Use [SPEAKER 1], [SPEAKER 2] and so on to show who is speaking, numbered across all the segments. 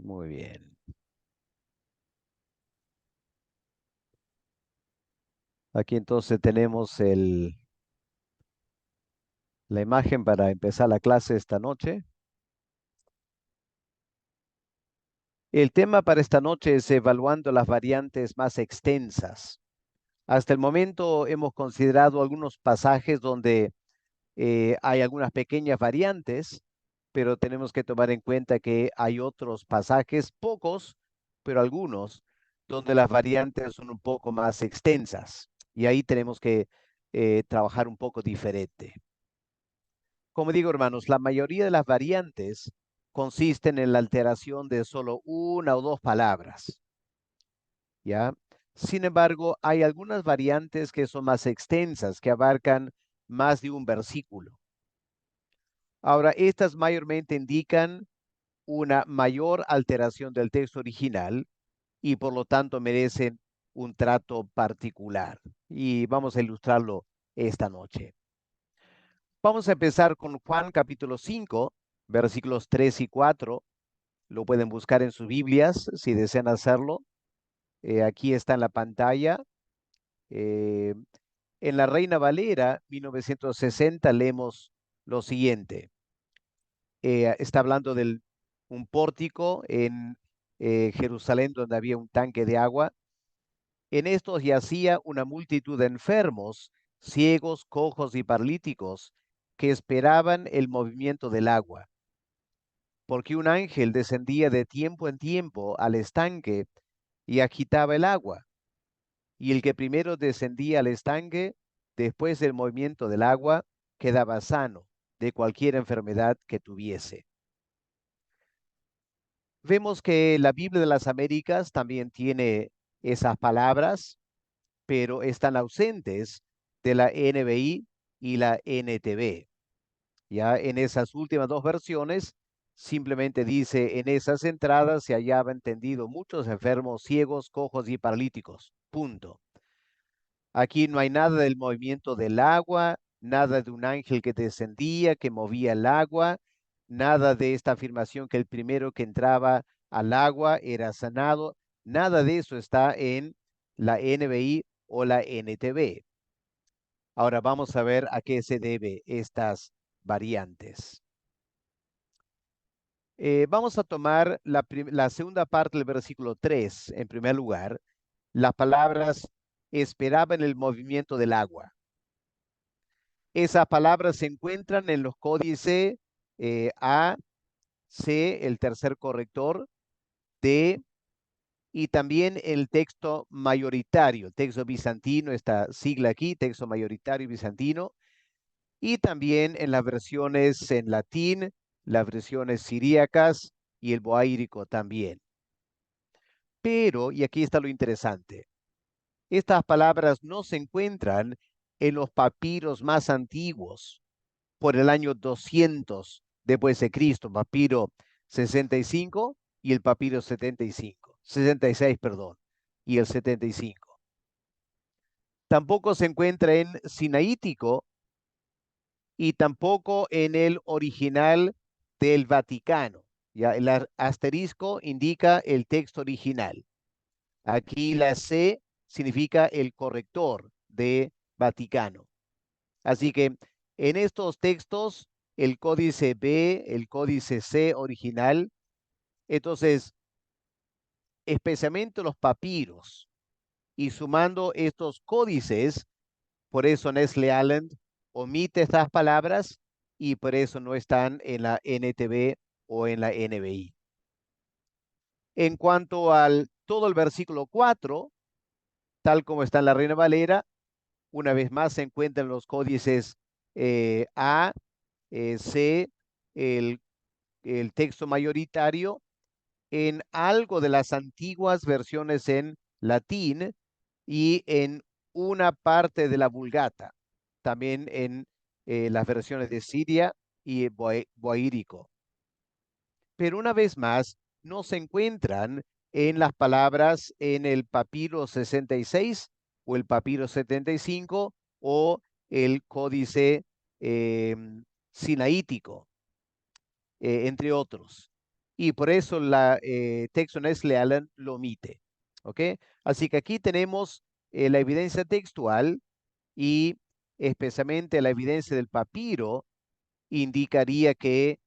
[SPEAKER 1] Muy bien. Aquí entonces tenemos la imagen para empezar la clase esta noche. El tema para esta noche es evaluando las variantes más extensas. Hasta el momento hemos considerado algunos pasajes donde hay algunas pequeñas variantes, pero tenemos que tomar en cuenta que hay otros pasajes, pocos, pero algunos, donde las variantes son un poco más extensas. Y ahí tenemos que trabajar un poco diferente. Como digo, hermanos, la mayoría de las variantes consisten en la alteración de solo una o dos palabras, ¿ya? Sin embargo, hay algunas variantes que son más extensas, que abarcan más de un versículo. Ahora, estas mayormente indican una mayor alteración del texto original y por lo tanto merecen un trato particular. Y vamos a ilustrarlo esta noche. Vamos a empezar con Juan capítulo 5, versículos 3 y 4. Lo pueden buscar en sus Biblias si desean hacerlo. Aquí está en la pantalla. Eh, en la Reina Valera 1960 leemos lo siguiente. Está hablando de un pórtico en Jerusalén donde había un tanque de agua. En estos yacía una multitud de enfermos, ciegos, cojos y paralíticos que esperaban el movimiento del agua, porque un ángel descendía de tiempo en tiempo al estanque y agitaba el agua, y el que primero descendía al estanque, después del movimiento del agua, quedaba sano de cualquier enfermedad que tuviese. Vemos que la Biblia de las Américas también tiene esas palabras, pero están ausentes de la NBI y la NTV. Ya en esas últimas dos versiones, simplemente dice, en esas entradas se hallaban tendidos muchos enfermos, ciegos, cojos y paralíticos. Punto. Aquí no hay nada del movimiento del agua, nada de un ángel que descendía, que movía el agua, nada de esta afirmación que el primero que entraba al agua era sanado. Nada de eso está en la NBI o la NTV. Ahora vamos a ver a qué se debe estas variantes. Vamos a tomar la segunda parte del versículo 3, en primer lugar. Las palabras esperaban el movimiento del agua. Esas palabras se encuentran en los códices A, C, el tercer corrector, D, y también el texto mayoritario, texto bizantino, esta sigla aquí, texto mayoritario bizantino, y también en las versiones en latín, las versiones siríacas y el boáirico también. Pero, y aquí está lo interesante, estas palabras no se encuentran en los papiros más antiguos por el año 200 después de Cristo, papiro 65 y el papiro 75, 66, perdón, y el 75. Tampoco se encuentra en sinaítico y tampoco en el original del Vaticano. Ya, el asterisco indica el texto original. Aquí la C significa el corrector de Vaticano. Así que en estos textos, el códice B, el códice C original, entonces, especialmente los papiros, y sumando estos códices, por eso Nestle Allen omite estas palabras y por eso no están en la NTV o en la NBI. En cuanto al todo el versículo 4, tal como está en la Reina Valera, una vez más se encuentran los códices A, C, el, el texto mayoritario, en algo de las antiguas versiones en latín y en una parte de la Vulgata, también en las versiones de Siria y Boáirico. Pero una vez más, no se encuentran en las palabras en el papiro 66 o el papiro 75 o el códice sinaítico, entre otros. y por eso la texto Nestle Allen lo omite. ¿Ok? Así que aquí tenemos la evidencia textual y especialmente la evidencia del papiro indicaría que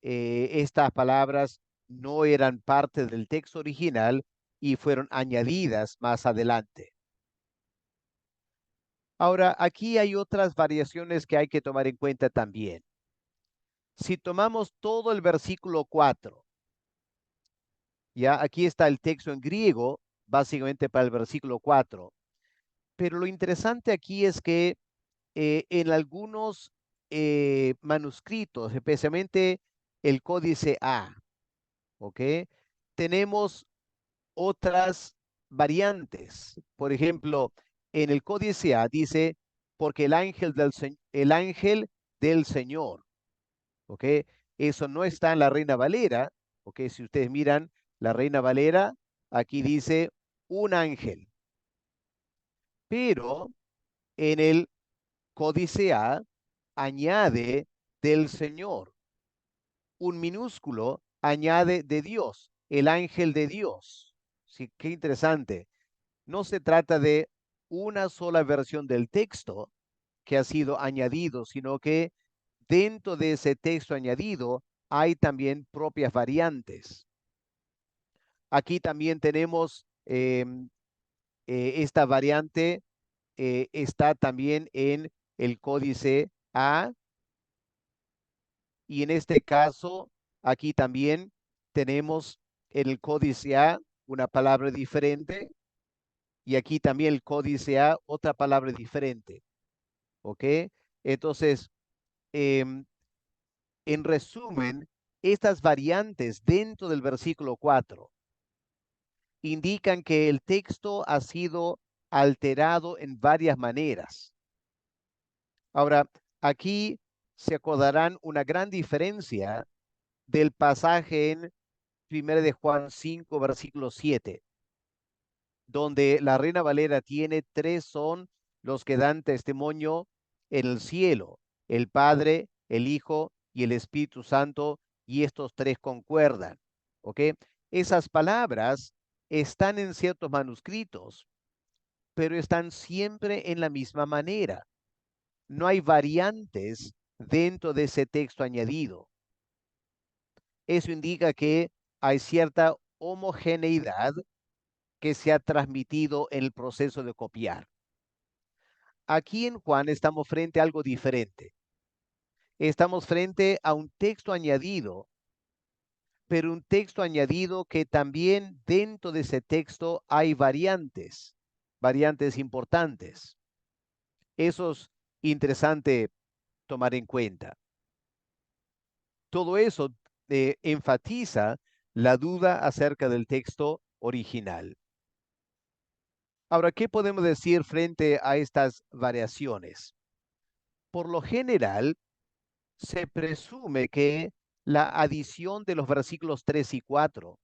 [SPEAKER 1] estas palabras no eran parte del texto original y fueron añadidas más adelante. Ahora, aquí hay otras variaciones que hay que tomar en cuenta también. Si tomamos todo el versículo 4, ya aquí está el texto en griego, básicamente para el versículo 4, pero lo interesante aquí es que en algunos manuscritos, especialmente el Códice A, ¿ok? Tenemos otras variantes. Por ejemplo, en el Códice A dice, porque el ángel del Señor, ¿ok? Eso no está en la Reina Valera, ¿ok? Si ustedes miran la Reina Valera, aquí dice un ángel, pero en el Códice A añade del Señor, un minúsculo añade de Dios, el ángel de Dios. Sí, qué interesante. No se trata de una sola versión del texto que ha sido añadido, sino que dentro de ese texto añadido hay también propias variantes. Aquí también tenemos esta variante, está también en el Códice A, y en este caso, aquí también tenemos en el Códice A una palabra diferente, y aquí también el Códice A otra palabra diferente. ¿Ok? Entonces, em, en resumen, estas variantes dentro del versículo 4 indican que el texto ha sido alterado en varias maneras. Ahora, aquí se acordarán una gran diferencia del pasaje en 1 de Juan 5, versículo 7, donde la Reina Valera tiene tres son los que dan testimonio en el cielo: el Padre, el Hijo y el Espíritu Santo, y estos tres concuerdan. ¿Ok? Esas palabras están en ciertos manuscritos, pero están siempre en la misma manera. No hay variantes dentro de ese texto añadido. Eso indica que hay cierta homogeneidad que se ha transmitido en el proceso de copiar. Aquí en Juan estamos frente a algo diferente. Estamos frente a un texto añadido, pero un texto añadido que también dentro de ese texto hay variantes, variantes importantes. Eso es interesante tomar en cuenta. Todo eso enfatiza la duda acerca del texto original. Ahora, ¿qué podemos decir frente a estas variaciones? Por lo general, se presume que la adición de los versículos 3 y 4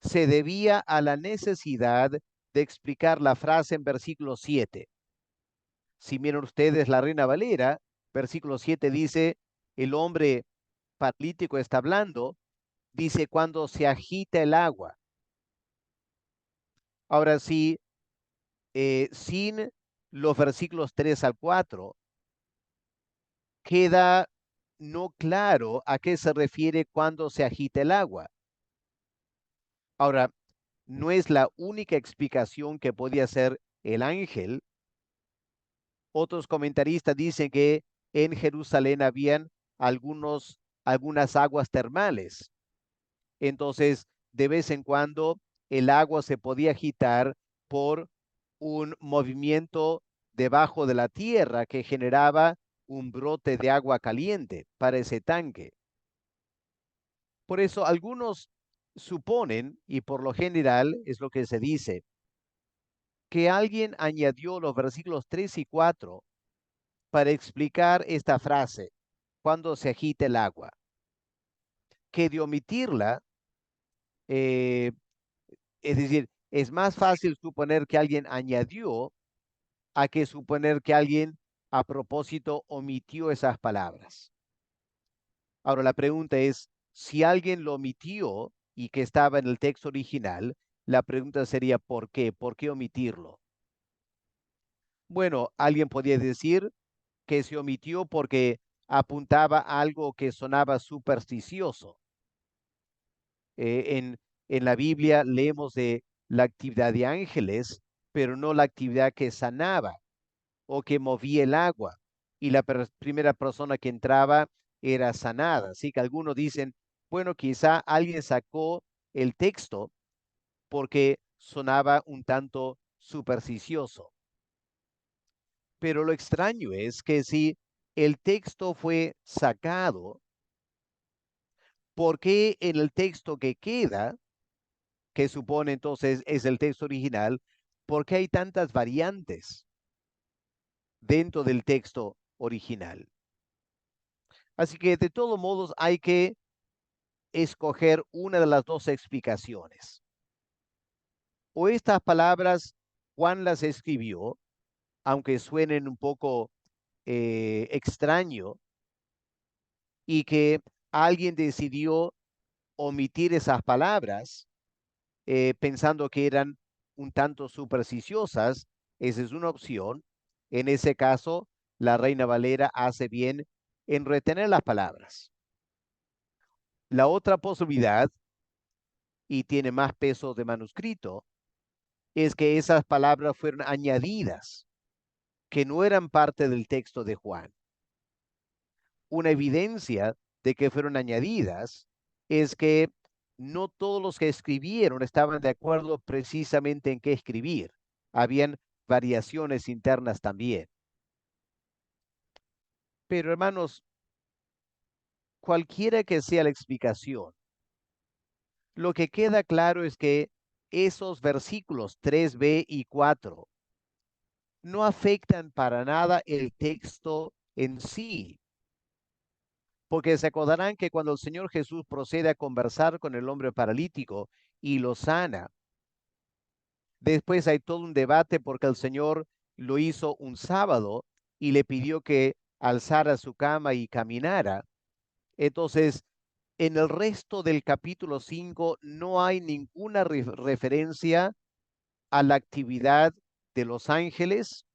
[SPEAKER 1] se debía a la necesidad de explicar la frase en versículo 7. Si miran ustedes la Reina Valera, versículo 7 dice, el hombre paralítico está hablando, dice cuando se agita el agua. Ahora sí, sin los versículos 3 al 4, queda no claro a qué se refiere cuando se agita el agua. Ahora, no es la única explicación que podía ser el ángel. Otros comentaristas dicen que en Jerusalén habían algunas aguas termales. Entonces, de vez en cuando, el agua se podía agitar por un movimiento debajo de la tierra que generaba un brote de agua caliente para ese tanque. Por eso algunos suponen, y por lo general es lo que se dice, que alguien añadió los versículos 3 y 4 para explicar esta frase, cuando se agita el agua, que de omitirla, eh, es decir, es más fácil suponer que alguien añadió a que suponer que alguien a propósito omitió esas palabras. Ahora la pregunta es, si alguien lo omitió y que estaba en el texto original, la pregunta sería ¿por qué? ¿Por qué omitirlo? Bueno, alguien podría decir que se omitió porque apuntaba a algo que sonaba supersticioso. En la Biblia leemos de la actividad de ángeles, pero no la actividad que sanaba o que movía el agua. Y la primera persona que entraba era sanada. Así que algunos dicen, bueno, quizá alguien sacó el texto porque sonaba un tanto supersticioso. Pero lo extraño es que si el texto fue sacado, ¿por qué en el texto que queda, que supone entonces es el texto original, por qué hay tantas variantes dentro del texto original? Así que de todos modos hay que escoger una de las dos explicaciones. O estas palabras Juan las escribió, aunque suenen un poco extraño, y que alguien decidió omitir esas palabras pensando que eran un tanto supersticiosas. Esa es una opción. En ese caso, la Reina Valera hace bien en retener las palabras. La otra posibilidad, y tiene más peso de manuscrito, es que esas palabras fueron añadidas, que no eran parte del texto de Juan. Una evidencia de que fueron añadidas es que no todos los que escribieron estaban de acuerdo precisamente en qué escribir. Habían variaciones internas también. Pero hermanos, cualquiera que sea la explicación, lo que queda claro es que esos versículos 3b y 4 no afectan para nada el texto en sí, porque se acordarán que cuando el Señor Jesús procede a conversar con el hombre paralítico y lo sana, después hay todo un debate porque el Señor lo hizo un sábado y le pidió que alzara su cama y caminara. Entonces, en el resto del capítulo 5 no hay ninguna referencia a la actividad de los ángeles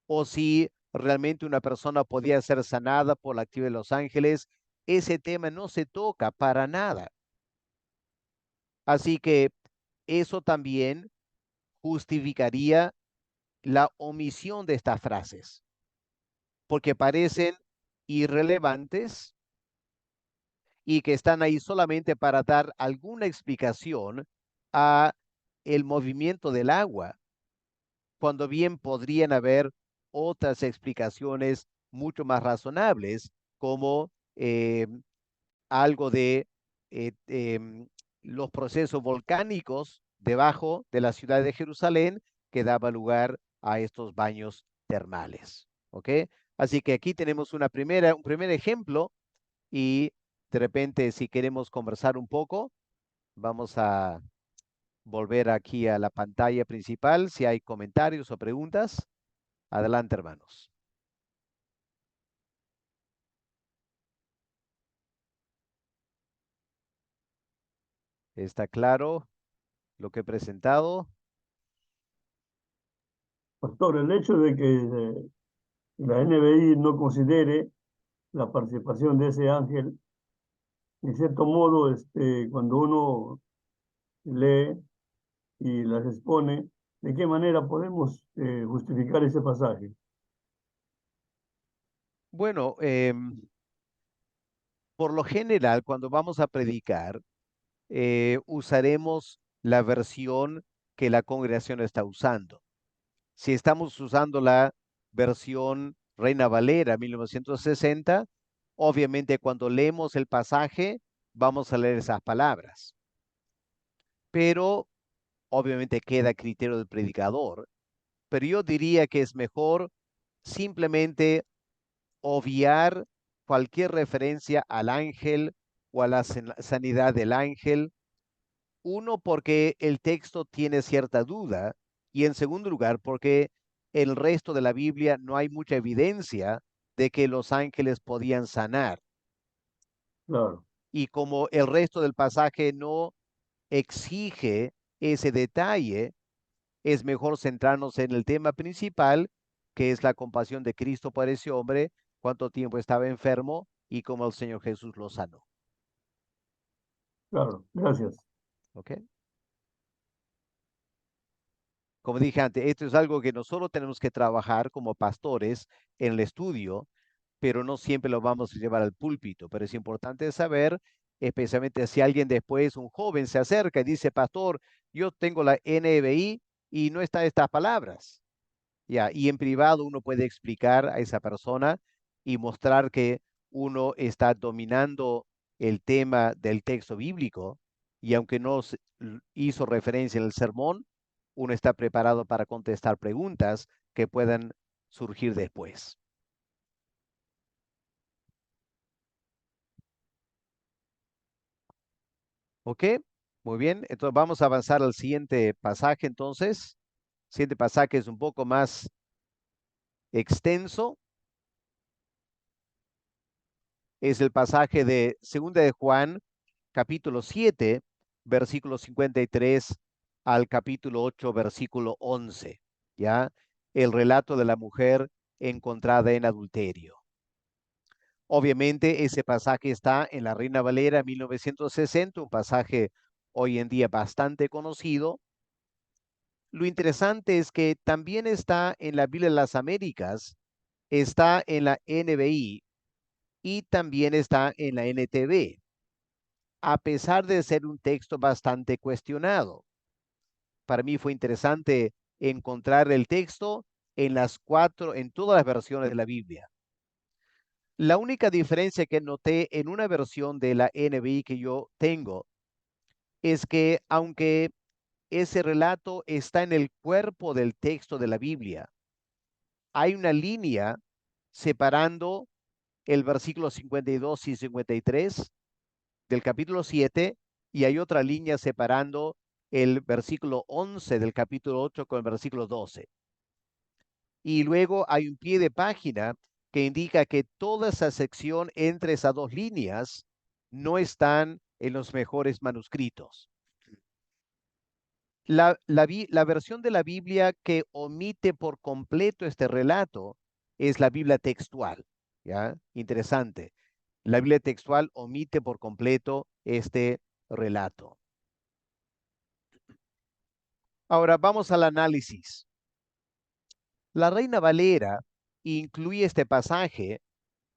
[SPEAKER 1] o si realmente una persona podía ser sanada por la actividad de los ángeles. Ese tema no se toca para nada. Así que eso también justificaría la omisión de estas frases, porque parecen irrelevantes y que están ahí solamente para dar alguna explicación a el movimiento del agua, cuando bien podrían haber otras explicaciones mucho más razonables, como algo de los procesos volcánicos debajo de la ciudad de Jerusalén que daba lugar a estos baños termales. ¿Ok? Así que aquí tenemos un primer ejemplo y de repente si queremos conversar un poco, vamos a volver aquí a la pantalla principal. Si hay comentarios o preguntas, adelante, hermanos. ¿Está claro lo que he presentado?
[SPEAKER 2] Pastor, el hecho de que la NBI no considere la participación de ese ángel, en cierto modo, cuando uno lee y las expone, ¿de qué manera podemos justificar ese pasaje?
[SPEAKER 1] Bueno, por lo general, cuando vamos a predicar, usaremos la versión que la congregación está usando. Si estamos usando la versión Reina Valera 1960, obviamente cuando leemos el pasaje vamos a leer esas palabras, pero obviamente queda a criterio del predicador. Pero yo diría que es mejor simplemente obviar cualquier referencia al ángel o a la sanidad del ángel. Uno, porque el texto tiene cierta duda y en segundo lugar, porque el resto de la Biblia no hay mucha evidencia de que los ángeles podían sanar.
[SPEAKER 2] Claro.
[SPEAKER 1] Y como el resto del pasaje no exige ese detalle, es mejor centrarnos en el tema principal, que es la compasión de Cristo por ese hombre, cuánto tiempo estaba enfermo y cómo el Señor Jesús lo sanó.
[SPEAKER 2] Claro, gracias.
[SPEAKER 1] ¿Ok? Como dije antes, esto es algo que nosotros tenemos que trabajar como pastores en el estudio, pero no siempre lo vamos a llevar al púlpito. Pero es importante saber, especialmente si alguien después, un joven, se acerca y dice, pastor, yo tengo la NBI y no está estas palabras. Ya, y en privado uno puede explicar a esa persona y mostrar que uno está dominando el tema del texto bíblico y aunque no hizo referencia en el sermón, uno está preparado para contestar preguntas que puedan surgir después. ¿Ok? Muy bien. Entonces vamos a avanzar al siguiente pasaje entonces. El siguiente pasaje es un poco más extenso. Es el pasaje de Segunda de Juan, capítulo 7, versículo 53 al capítulo 8, versículo 11. ¿Ya? El relato de la mujer encontrada en adulterio. Obviamente ese pasaje está en la Reina Valera 1960, un pasaje hoy en día bastante conocido. Lo interesante es que también está en la Biblia de las Américas, está en la NBI y también está en la NTV, a pesar de ser un texto bastante cuestionado. Para mí fue interesante encontrar el texto en todas las versiones de la Biblia. La única diferencia que noté en una versión de la NBI que yo tengo es que aunque ese relato está en el cuerpo del texto de la Biblia, hay una línea separando el versículo 52 y 53 del capítulo 7 y hay otra línea separando el versículo 11 del capítulo 8 con el versículo 12. Y luego hay un pie de página que indica que toda esa sección entre esas dos líneas no están en los mejores manuscritos. La versión de la Biblia que omite por completo este relato es la Biblia textual. ¿Ya? Interesante. La Biblia textual omite por completo este relato. Ahora vamos al análisis. La Reina Valera incluye este pasaje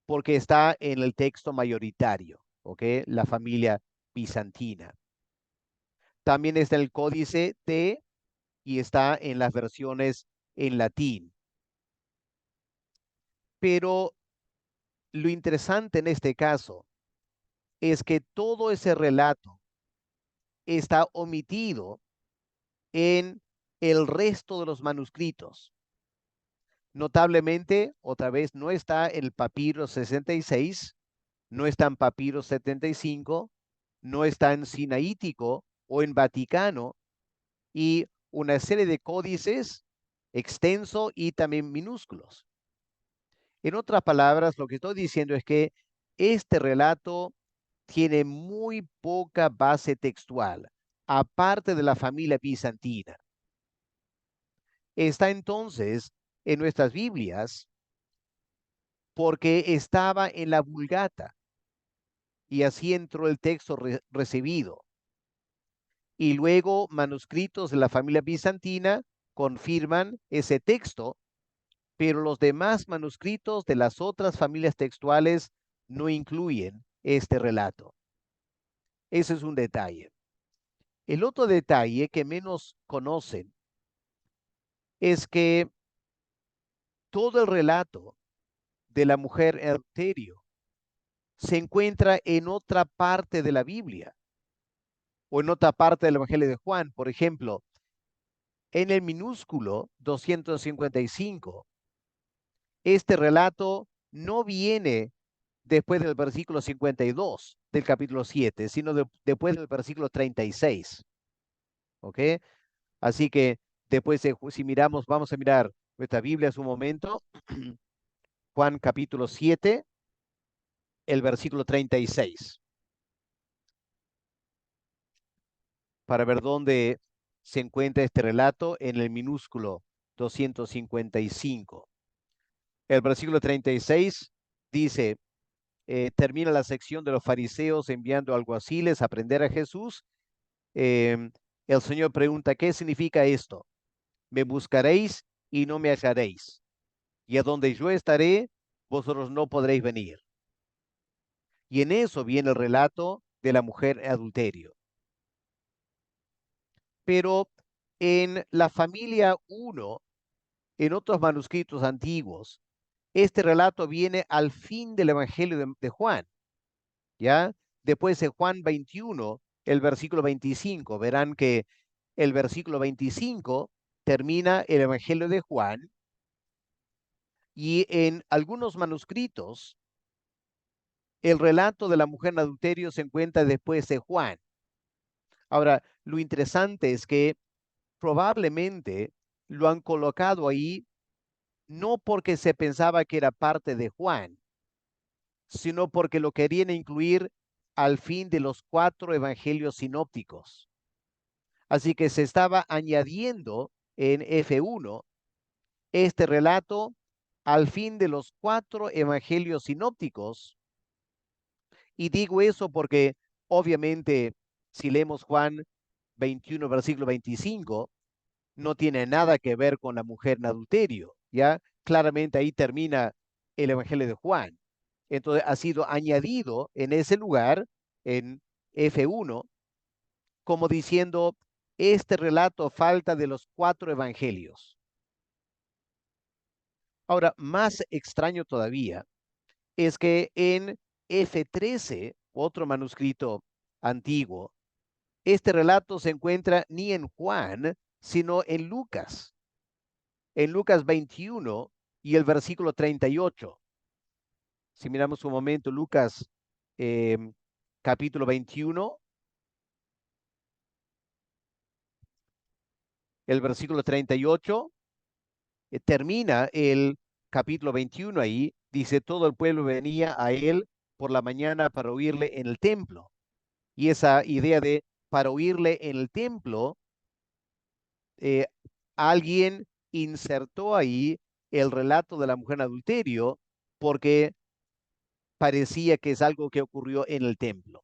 [SPEAKER 1] porque está en el texto mayoritario, ¿ok? La familia bizantina. También está el códice T y está en las versiones en latín. Pero lo interesante en este caso es que todo ese relato está omitido en el resto de los manuscritos. Notablemente, otra vez, no está en el papiro 66, no está en papiro 75, no está en sinaítico o en Vaticano y una serie de códices extenso y también minúsculos. En otras palabras, lo que estoy diciendo es que este relato tiene muy poca base textual, aparte de la familia bizantina. Está entonces en nuestras Biblias porque estaba en la Vulgata y así entró el texto recibido. Y luego manuscritos de la familia bizantina confirman ese texto, pero los demás manuscritos de las otras familias textuales no incluyen este relato. Ese es un detalle. El otro detalle que menos conocen es que todo el relato de la mujer en adulterio se encuentra en otra parte de la Biblia o en otra parte del Evangelio de Juan. Por ejemplo, en el minúsculo 255, este relato no viene después del versículo 52 del capítulo 7, sino después del versículo 36. ¿Ok? Así que después, si miramos, vamos a mirar nuestra Biblia en un momento, Juan capítulo 7, el versículo 36. para ver dónde se encuentra este relato en el minúsculo 255. El versículo 36 dice, termina la sección de los fariseos enviando alguaciles a prender a Jesús. El Señor pregunta, ¿qué significa esto? Me buscaréis y no me hallaréis. Y a donde yo estaré, vosotros no podréis venir. Y en eso viene el relato de la mujer adulterio. Pero en la familia 1, en otros manuscritos antiguos, este relato viene al fin del Evangelio de Juan, ¿ya? Después de Juan 21, el versículo 25, verán que el versículo 25 termina el Evangelio de Juan y en algunos manuscritos el relato de la mujer en adulterio se encuentra después de Juan. Ahora, lo interesante es que probablemente lo han colocado ahí no porque se pensaba que era parte de Juan, sino porque lo querían incluir al fin de los 4 evangelios sinópticos. Así que se estaba añadiendo en F1 este relato al fin de los 4 evangelios sinópticos. Y digo eso porque obviamente si leemos Juan 21, versículo 25, no tiene nada que ver con la mujer en adulterio, ¿ya? Claramente ahí termina el Evangelio de Juan. Entonces ha sido añadido en ese lugar, en F1, como diciendo, este relato falta de los 4 evangelios. Ahora, más extraño todavía es que en F13, otro manuscrito antiguo, este relato se encuentra ni en Juan, sino en Lucas 21 y el versículo 38. Si miramos un momento, Lucas eh, capítulo 21, el versículo 38, termina el capítulo 21 ahí, dice, todo el pueblo venía a él por la mañana para oírle en el templo. Y esa idea de para oírle en el templo, eh, alguien insertó ahí el relato de la mujer en adulterio porque parecía que es algo que ocurrió en el templo.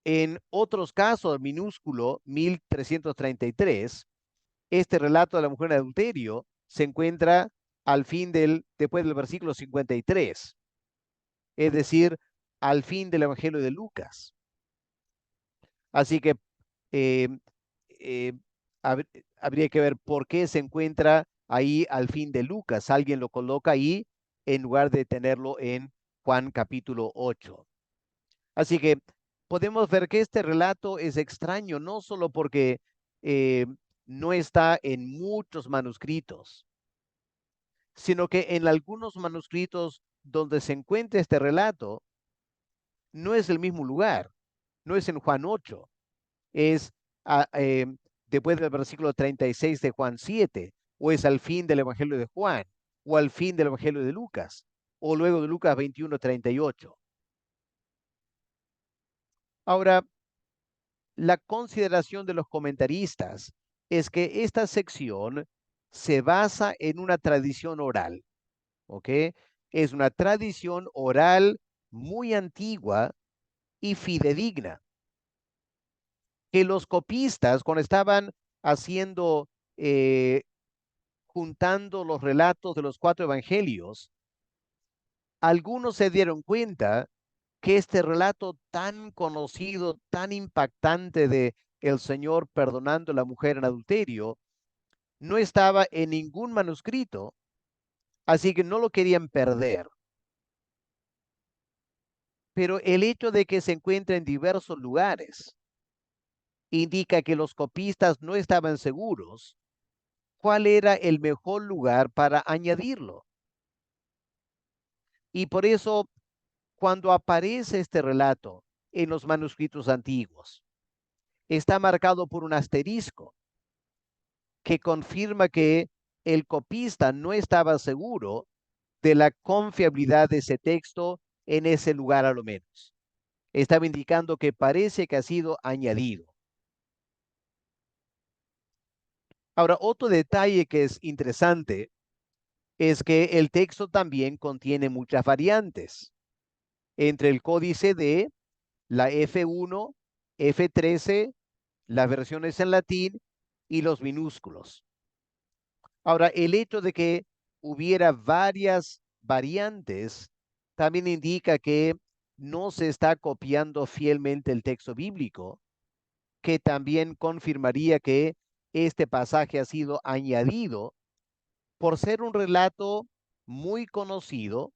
[SPEAKER 1] En otros casos, minúsculo 1333, este relato de la mujer en adulterio se encuentra al fin después del versículo 53, es decir, al fin del Evangelio de Lucas. Así que eh, eh, habría que ver por qué se encuentra ahí al fin de Lucas. Alguien lo coloca ahí en lugar de tenerlo en Juan capítulo 8. Así que podemos ver que este relato es extraño, no solo porque eh, no está en muchos manuscritos, sino que en algunos manuscritos donde se encuentra este relato, no es el mismo lugar, no es en Juan 8, es a, después del versículo 36 de Juan 7, o es al fin del Evangelio de Juan, o al fin del Evangelio de Lucas, o luego de Lucas 21, 38. Ahora, la consideración de los comentaristas es que esta sección se basa en una tradición oral, ¿ok? Es una tradición oral muy antigua y fidedigna, que los copistas, cuando estaban haciendo, juntando los relatos de los 4 evangelios, algunos se dieron cuenta que este relato tan conocido, tan impactante de el Señor perdonando a la mujer en adulterio, no estaba en ningún manuscrito, así que no lo querían perder. Pero el hecho de que se encuentre en diversos lugares indica que los copistas no estaban seguros cuál era el mejor lugar para añadirlo. Y por eso, cuando aparece este relato en los manuscritos antiguos, está marcado por un asterisco que confirma que el copista no estaba seguro de la confiabilidad de ese texto en ese lugar a lo menos. estaba indicando que parece que ha sido añadido. Ahora, otro detalle que es interesante es que el texto también contiene muchas variantes entre el códice de la F1, F13, las versiones en latín y los minúsculos. Ahora, el hecho de que hubiera varias variantes también indica que no se está copiando fielmente el texto bíblico, que también confirmaría que este pasaje ha sido añadido por ser un relato muy conocido,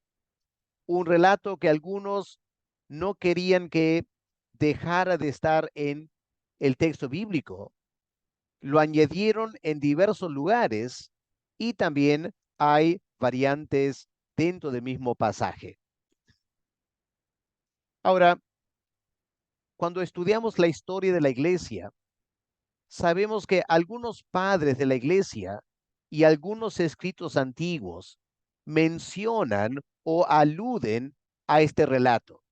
[SPEAKER 1] un relato que algunos no querían que dejara de estar en el texto bíblico. Lo añadieron en diversos lugares y también hay variantes dentro del mismo pasaje. Ahora, cuando estudiamos la historia de la iglesia, sabemos que algunos padres de la iglesia y algunos escritos antiguos mencionan o aluden a este relato.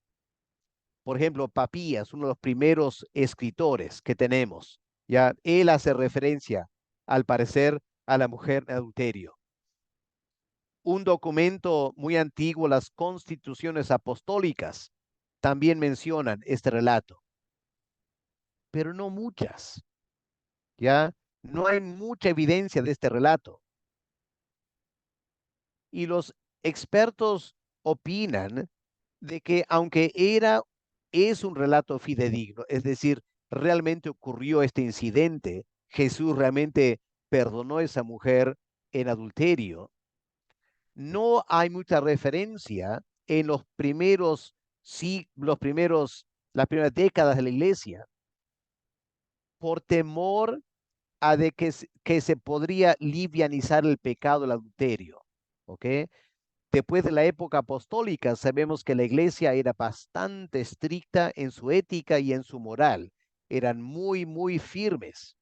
[SPEAKER 1] Por ejemplo, Papías, uno de los primeros escritores que tenemos, ya él hace referencia, al parecer, a la mujer en adulterio. Un documento muy antiguo, las constituciones apostólicas, también mencionan este relato, pero no muchas, ya no hay mucha evidencia de este relato. Y los expertos opinan de que aunque es un relato fidedigno, es decir, realmente ocurrió este incidente, Jesús realmente perdonó a esa mujer en adulterio, no hay mucha referencia en los primeros, sí, las primeras décadas de la iglesia, por temor a de que se podría livianizar el pecado del adulterio. ¿Ok? Después de la época apostólica, sabemos que la iglesia era bastante estricta en su ética y en su moral. Eran muy, muy firmes.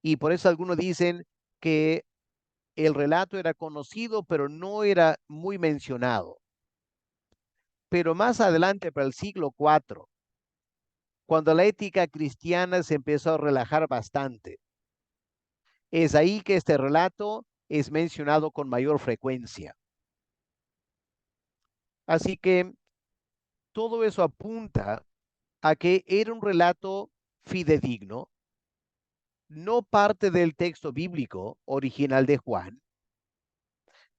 [SPEAKER 1] Y por eso algunos dicen que el relato era conocido, pero no era muy mencionado. Pero más adelante, para el siglo IV, cuando la ética cristiana se empezó a relajar bastante, es ahí que este relato es mencionado con mayor frecuencia. Así que todo eso apunta a que era un relato fidedigno, no parte del texto bíblico original de Juan,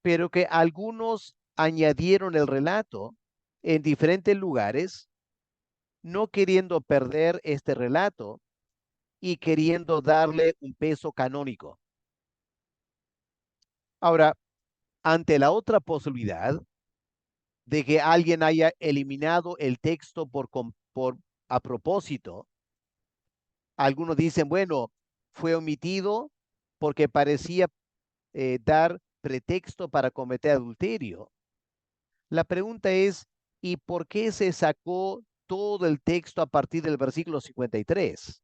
[SPEAKER 1] pero que algunos añadieron el relato en diferentes lugares, no queriendo perder este relato y queriendo darle un peso canónico. Ahora, ante la otra posibilidad de que alguien haya eliminado el texto a propósito, algunos dicen, bueno, fue omitido porque parecía dar pretexto para cometer adulterio. La pregunta es, ¿y por qué se sacó todo el texto a partir del versículo 53?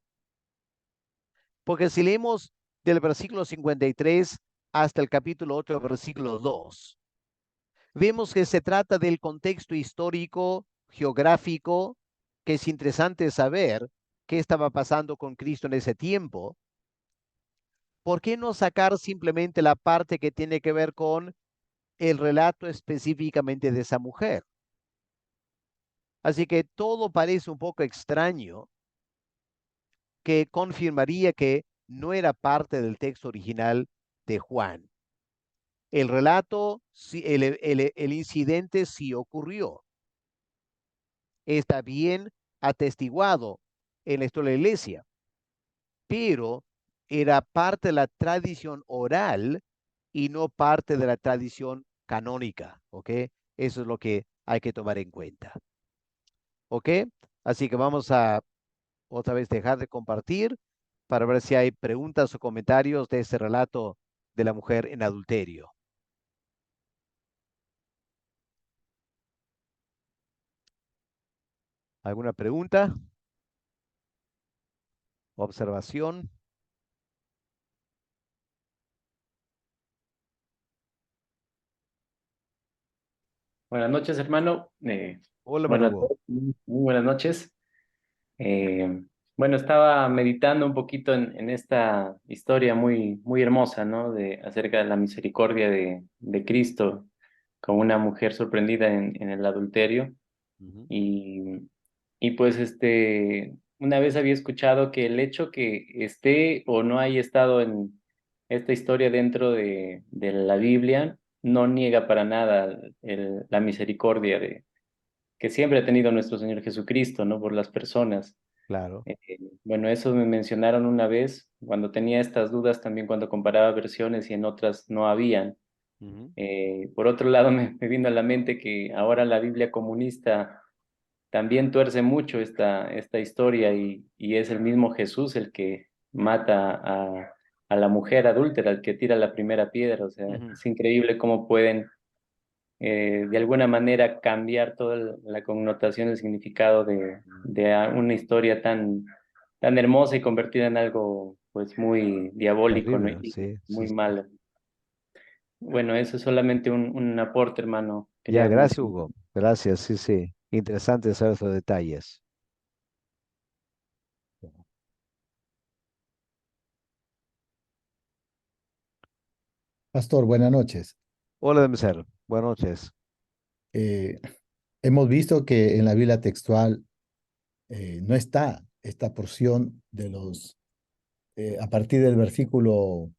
[SPEAKER 1] Porque si leemos del versículo 53 hasta el capítulo 8, versículo 2, vemos que se trata del contexto histórico, geográfico, que es interesante saber qué estaba pasando con Cristo en ese tiempo. ¿Por qué no sacar simplemente la parte que tiene que ver con el relato específicamente de esa mujer? Así que todo parece un poco extraño, que confirmaría que no era parte del texto original de Juan. El relato, el incidente sí ocurrió. Está bien atestiguado en la historia de la iglesia, pero era parte de la tradición oral y no parte de la tradición canónica. ¿Ok? Eso es lo que hay que tomar en cuenta. ¿Ok? Así que vamos a otra vez dejar de compartir para ver si hay preguntas o comentarios de este relato de la mujer en adulterio. ¿Alguna pregunta? ¿Observación?
[SPEAKER 3] Buenas noches, hermano.
[SPEAKER 1] Hola, hermano
[SPEAKER 3] Bueno, a
[SPEAKER 1] Hugo.
[SPEAKER 3] todos, muy buenas noches. Eh, bueno, estaba meditando un poquito en esta historia muy hermosa, ¿no? Acerca de la misericordia de Cristo con una mujer sorprendida en el adulterio.
[SPEAKER 1] Ujú,
[SPEAKER 3] Y, y pues una vez había escuchado que el hecho que esté o no haya estado en esta historia dentro de la Biblia no niega para nada la misericordia que siempre ha tenido nuestro Señor Jesucristo, ¿no? Por las personas.
[SPEAKER 1] claro.
[SPEAKER 3] Bueno, eso me mencionaron una vez cuando tenía estas dudas, también cuando comparaba versiones y en otras no habían.
[SPEAKER 1] Ujú,
[SPEAKER 3] Por otro lado, me vino a la mente que ahora la Biblia comunista también tuerce mucho esta historia y es el mismo Jesús el que mata a la mujer adúltera, el que tira la primera piedra. O sea,
[SPEAKER 1] ujú,
[SPEAKER 3] es increíble cómo pueden de alguna manera cambiar toda la connotación, el significado
[SPEAKER 1] ujú.
[SPEAKER 3] de una historia tan hermosa y convertida en algo pues muy diabólico, ¿no?
[SPEAKER 1] Terrible,
[SPEAKER 3] Y
[SPEAKER 1] sí, sí,
[SPEAKER 3] muy
[SPEAKER 1] sí.
[SPEAKER 3] malo. Bueno, eso es solamente un aporte, hermano.
[SPEAKER 1] Ya,
[SPEAKER 3] Quería
[SPEAKER 1] gracias,
[SPEAKER 3] mencionar.
[SPEAKER 1] Hugo. Gracias, sí, sí. Interesante saber esos detalles.
[SPEAKER 4] Pastor, buenas noches.
[SPEAKER 1] Hola, Demeser. Buenas noches.
[SPEAKER 4] Eh, Hemos visto que en la Biblia textual no está esta porción de a partir del versículo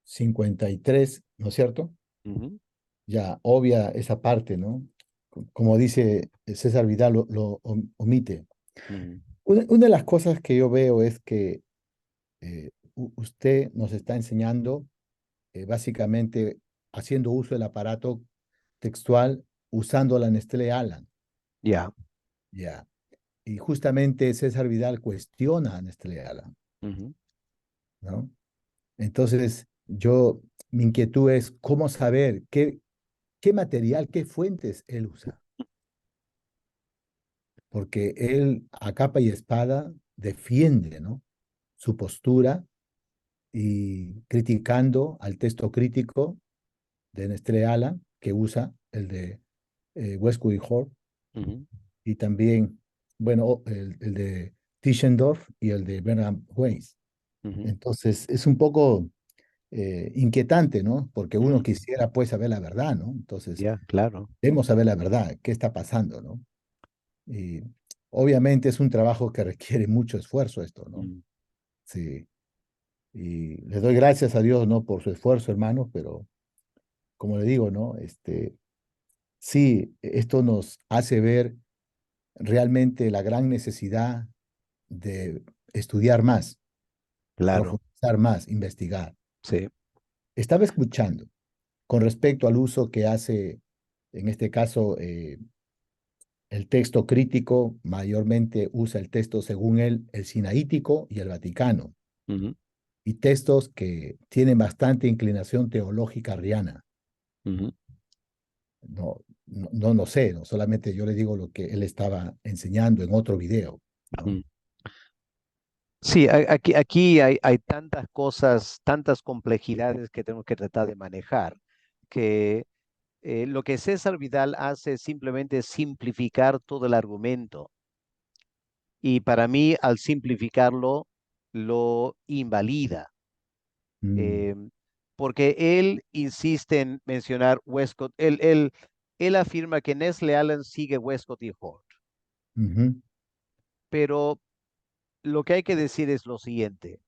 [SPEAKER 4] 53, ¿no es cierto?
[SPEAKER 1] Ujú,
[SPEAKER 4] Ya obvia esa parte, ¿no? Como dice César Vidal, omite.
[SPEAKER 1] ujú.
[SPEAKER 4] Una de las cosas que yo veo es que usted nos está enseñando básicamente haciendo uso del aparato textual usando la Nestlé Alan.
[SPEAKER 1] Ya.
[SPEAKER 4] Ya. Y justamente César Vidal cuestiona a Nestlé Alan,
[SPEAKER 1] Ujú,
[SPEAKER 4] ¿no? Entonces, mi inquietud es cómo saber qué material, qué fuentes él usa, porque él a capa y espada defiende, ¿no? Su postura y criticando al texto crítico de Nestlé Alan, que usa el de Westcott y Hort,
[SPEAKER 1] ujú,
[SPEAKER 4] y también, bueno, el de Tischendorf y el de Bernard Weiss.
[SPEAKER 1] ujú,
[SPEAKER 4] Entonces, es un poco inquietante, ¿no? Porque uno
[SPEAKER 1] ujú.
[SPEAKER 4] quisiera, pues, saber la verdad, ¿no? Entonces,
[SPEAKER 1] Ya, claro.
[SPEAKER 4] debemos saber la verdad, qué está pasando, ¿no? Y obviamente es un trabajo que requiere mucho esfuerzo esto, ¿no?
[SPEAKER 1] Mm,
[SPEAKER 4] Sí. Y le doy gracias a Dios, ¿no? Por su esfuerzo, hermano, pero como le digo, ¿no? Sí, esto nos hace ver realmente la gran necesidad de estudiar más,
[SPEAKER 1] claro.
[SPEAKER 4] profundizar más, investigar.
[SPEAKER 1] Sí.
[SPEAKER 4] Estaba escuchando con respecto al uso que hace, en este caso, el texto crítico, mayormente usa el texto, según él, el sinaítico y el vaticano,
[SPEAKER 1] Ujú,
[SPEAKER 4] y textos que tienen bastante inclinación teológica arriana.
[SPEAKER 1] ujú,
[SPEAKER 4] No sé, no solamente yo le digo lo que él estaba enseñando en otro video, ¿no?
[SPEAKER 1] mm. Sí, aquí hay tantas cosas, tantas complejidades que tenemos que tratar de manejar, que lo que César Vidal hace es simplemente simplificar todo el argumento. Y para mí, al simplificarlo, lo invalida,
[SPEAKER 4] Mm,
[SPEAKER 1] eh, porque él insiste en mencionar Westcott. Él afirma que Nestle Allen sigue Westcott y Hort,
[SPEAKER 4] ujú,
[SPEAKER 1] pero lo que hay que decir es lo siguiente.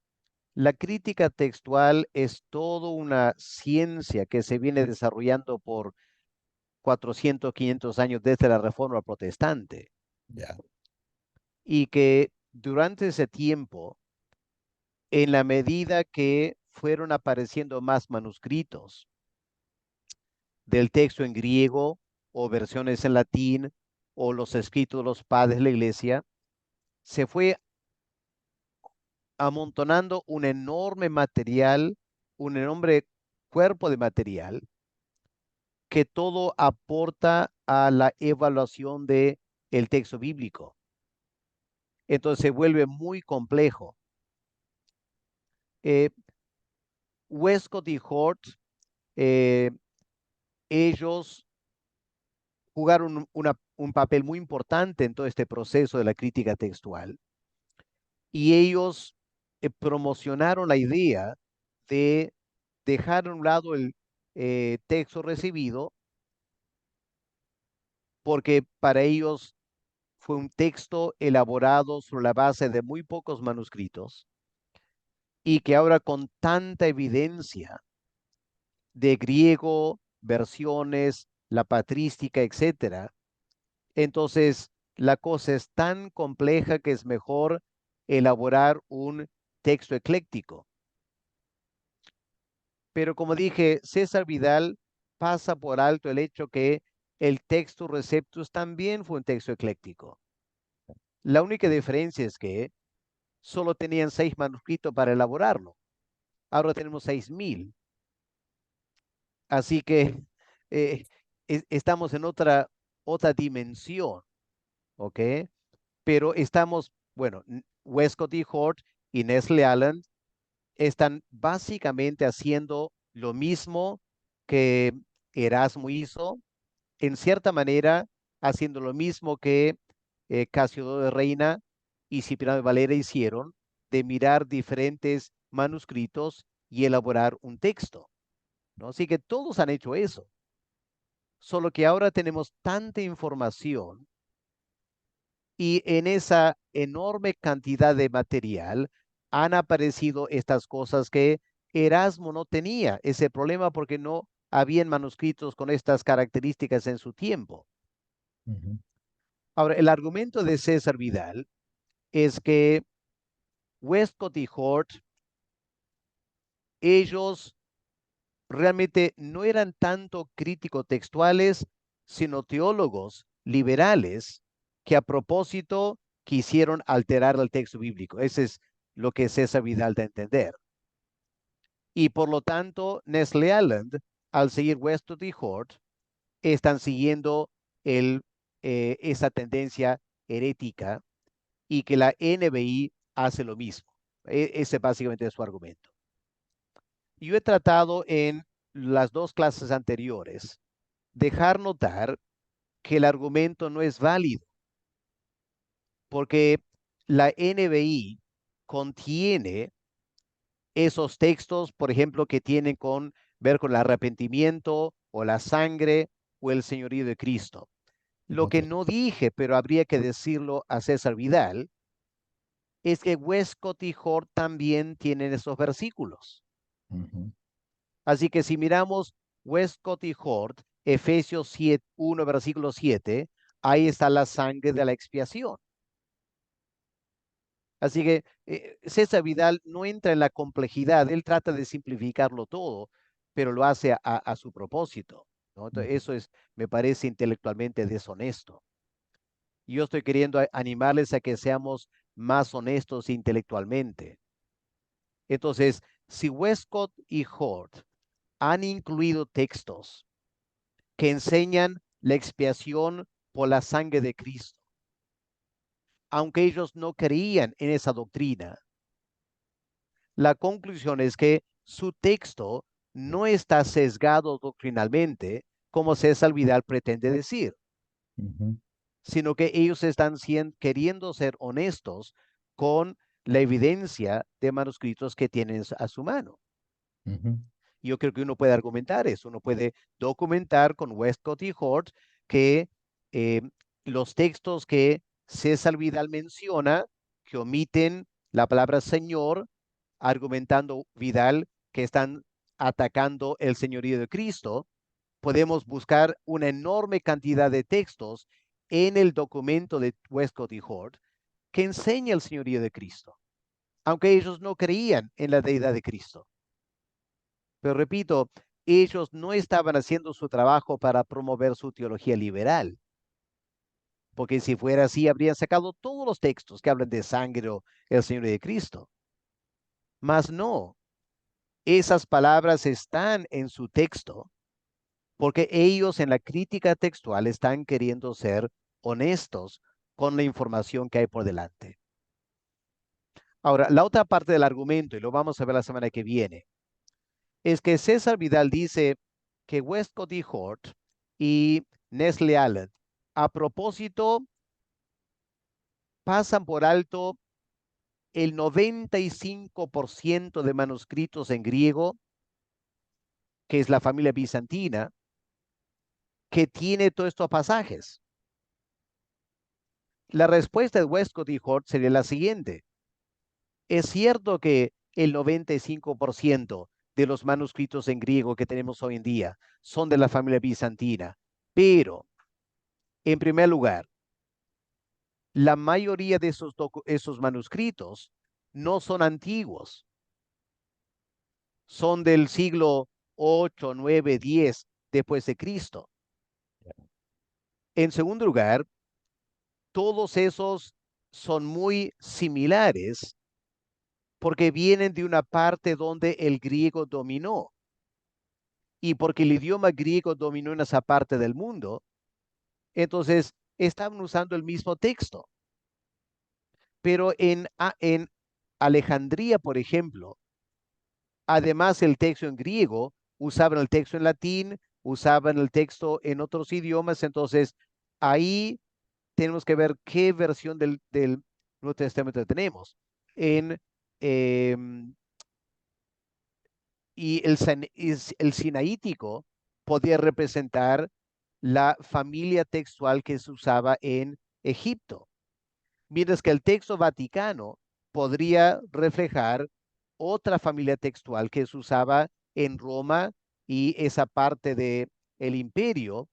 [SPEAKER 1] La crítica textual es toda una ciencia que se viene desarrollando por 400, 500 años desde la Reforma Protestante
[SPEAKER 4] ya,
[SPEAKER 1] y que durante ese tiempo, en la medida que fueron apareciendo más manuscritos del texto en griego o versiones en latín o los escritos de los padres de la iglesia, se fue amontonando un enorme material, un enorme cuerpo de material que todo aporta a la evaluación de el texto bíblico. Entonces se vuelve muy complejo. Eh, Westcott y Hort, eh, ellos jugaron un papel muy importante en todo este proceso de la crítica textual. Y ellos promocionaron la idea de dejar a un lado el texto recibido, porque para ellos fue un texto elaborado sobre la base de muy pocos manuscritos y que ahora con tanta evidencia de griego, versiones, la patrística, etcétera, entonces la cosa es tan compleja que es mejor elaborar un texto ecléctico. Pero como dije, César Vidal pasa por alto el hecho que el texto Receptus también fue un texto ecléctico. La única diferencia es que solo tenían 6 manuscritos para elaborarlo. Ahora tenemos 6.000. Así que eh, estamos en otra dimensión, ¿ok? Pero estamos, bueno, Westcott y Hort y Nestle Aland están básicamente haciendo lo mismo que Erasmo hizo, en cierta manera haciendo lo mismo que Casiodoro de Reina y Cipriano de Valera hicieron, de mirar diferentes manuscritos y elaborar un texto, ¿no? Así que todos han hecho eso, solo que ahora tenemos tanta información y en esa enorme cantidad de material han aparecido estas cosas que Erasmo no tenía ese problema porque no habían manuscritos con estas características en su tiempo.
[SPEAKER 4] Ujú,
[SPEAKER 1] Ahora, el argumento de César Vidal es que Westcott y Hort, ellos realmente no eran tanto críticos textuales, sino teólogos liberales que a propósito quisieron alterar el texto bíblico. Ese es lo que César Vidal da a entender. Y por lo tanto, Nestle Aland, al seguir Westcott y Hort, están siguiendo esa tendencia herética y que la NBI hace lo mismo. Ese básicamente es su argumento. Yo he tratado en las 2 clases anteriores dejar notar que el argumento no es válido, porque la NBI contiene esos textos, por ejemplo, que tienen con ver con el arrepentimiento o la sangre o el señorío de Cristo. Lo que
[SPEAKER 4] ok,
[SPEAKER 1] no dije, pero habría que decirlo a César Vidal, es que Westcott y Hort también tienen esos versículos.
[SPEAKER 4] ujú,
[SPEAKER 1] Así que si miramos Westcott y Hort, Efesios 7, 1, versículo 7, ahí está la sangre de la expiación. Así que César Vidal no entra en la complejidad, él trata de simplificarlo todo, pero lo hace a su propósito, ¿no? Entonces,
[SPEAKER 4] ujú,
[SPEAKER 1] eso es, me parece intelectualmente deshonesto. Yo estoy queriendo animarles a que seamos más honestos intelectualmente. Entonces, si Westcott y Hort han incluido textos que enseñan la expiación por la sangre de Cristo, aunque ellos no creían en esa doctrina, la conclusión es que su texto no está sesgado doctrinalmente, como César Vidal pretende decir,
[SPEAKER 4] ujú,
[SPEAKER 1] sino que ellos están queriendo ser honestos con la evidencia de manuscritos que tienen a su mano.
[SPEAKER 4] ujú,
[SPEAKER 1] Yo creo que uno puede argumentar eso, uno puede documentar con Westcott y Hort que eh, los textos que César Vidal menciona, que omiten la palabra Señor, argumentando Vidal que están atacando el señorío de Cristo, podemos buscar una enorme cantidad de textos en el documento de Westcott y Hort que enseña el señorío de Cristo, aunque ellos no creían en la deidad de Cristo. Pero repito, ellos no estaban haciendo su trabajo para promover su teología liberal, porque si fuera así, habrían sacado todos los textos que hablan de sangre o el Señor de Cristo. Mas no, esas palabras están en su texto porque ellos en la crítica textual están queriendo ser honestos con la información que hay por delante. Ahora, la otra parte del argumento, y lo vamos a ver la semana que viene, es que César Vidal dice que Westcott y Hort y Nestle Allen. A propósito, pasan por alto el 95% de manuscritos en griego, que es la familia bizantina, que tiene todos estos pasajes. La respuesta de Westcott y Hort sería la siguiente. Es cierto que el 95% de los manuscritos en griego que tenemos hoy en día son de la familia bizantina, pero, en primer lugar, la mayoría de esos manuscritos no son antiguos, son del siglo 8, 9, 10 después de Cristo. En segundo lugar, todos esos son muy similares porque vienen de una parte donde el griego dominó. Y porque el idioma griego dominó en esa parte del mundo, entonces estaban usando el mismo texto. Pero en Alejandría, por ejemplo, además el texto en griego, usaban el texto en latín, usaban el texto en otros idiomas, entonces ahí tenemos que ver qué versión del Nuevo Testamento tenemos. En, em, y el sinaítico podía representar la familia textual que se usaba en Egipto, mientras que el texto vaticano podría reflejar otra familia textual que se usaba en Roma y esa parte de el imperio,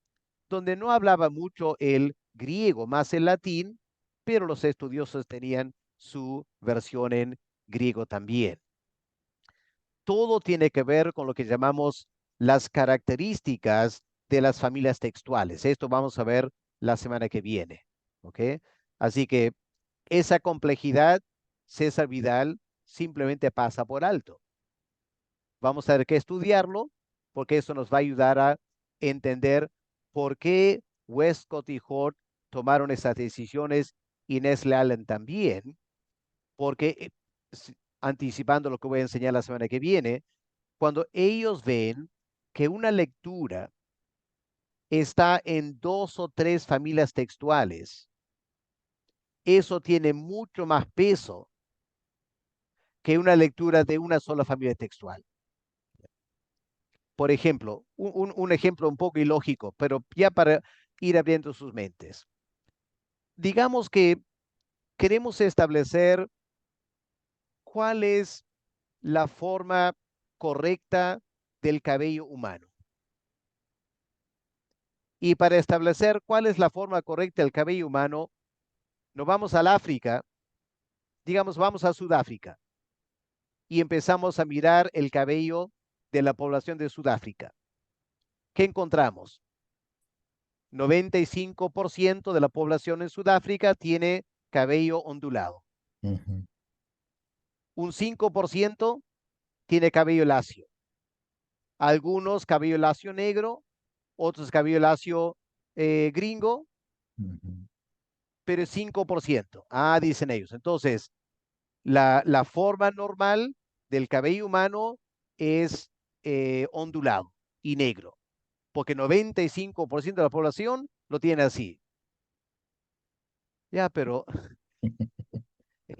[SPEAKER 1] donde no hablaba mucho el griego, más el latín, pero los estudiosos tenían su versión en griego también. Todo tiene que ver con lo que llamamos las características de las familias textuales. Esto vamos a ver la semana que viene. ¿Ok? Así que esa complejidad, César Vidal simplemente pasa por alto. Vamos a tener que estudiarlo porque eso nos va a ayudar a entender por qué Westcott y Hort tomaron esas decisiones y Nestle Allen también, porque anticipando lo que voy a enseñar la semana que viene, cuando ellos ven que una lectura está en 2 o 3 familias textuales, eso tiene mucho más peso que una lectura de una sola familia textual. Por ejemplo, un ejemplo un poco ilógico, pero ya para ir abriendo sus mentes. Digamos que queremos establecer cuál es la forma correcta del cabello humano. Y para establecer cuál es la forma correcta del cabello humano, nos vamos al África, digamos, vamos a Sudáfrica y empezamos a mirar el cabello de la población de Sudáfrica. ¿Qué encontramos? 95% de la población en Sudáfrica tiene cabello ondulado. Un 5% tiene cabello lacio. Algunos cabello lacio negro, otros cabello lacio gringo, pero es 5%. Ah, dicen ellos. Entonces, la forma normal del cabello humano es ondulado y negro, porque 95% de la población lo tiene así. Ya, pero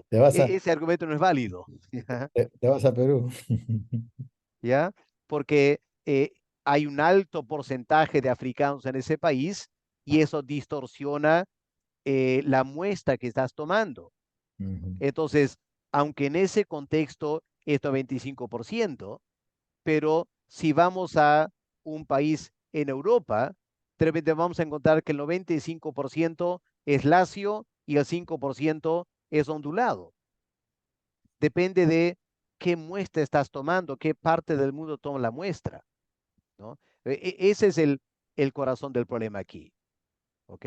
[SPEAKER 4] Te vas a,
[SPEAKER 1] ese argumento no es válido. ¿Ya?
[SPEAKER 4] te vas a Perú.
[SPEAKER 1] ¿Ya? Porque hay un alto porcentaje de africanos en ese país y eso distorsiona la muestra que estás tomando. Entonces, aunque en ese contexto es 95%, pero si vamos a un país en Europa, de repente vamos a encontrar que el 95% es lacio y el 5% es ondulado. Depende de qué muestra estás tomando, qué parte del mundo toma la muestra, ¿no? Ese es el corazón del problema aquí. ¿Ok?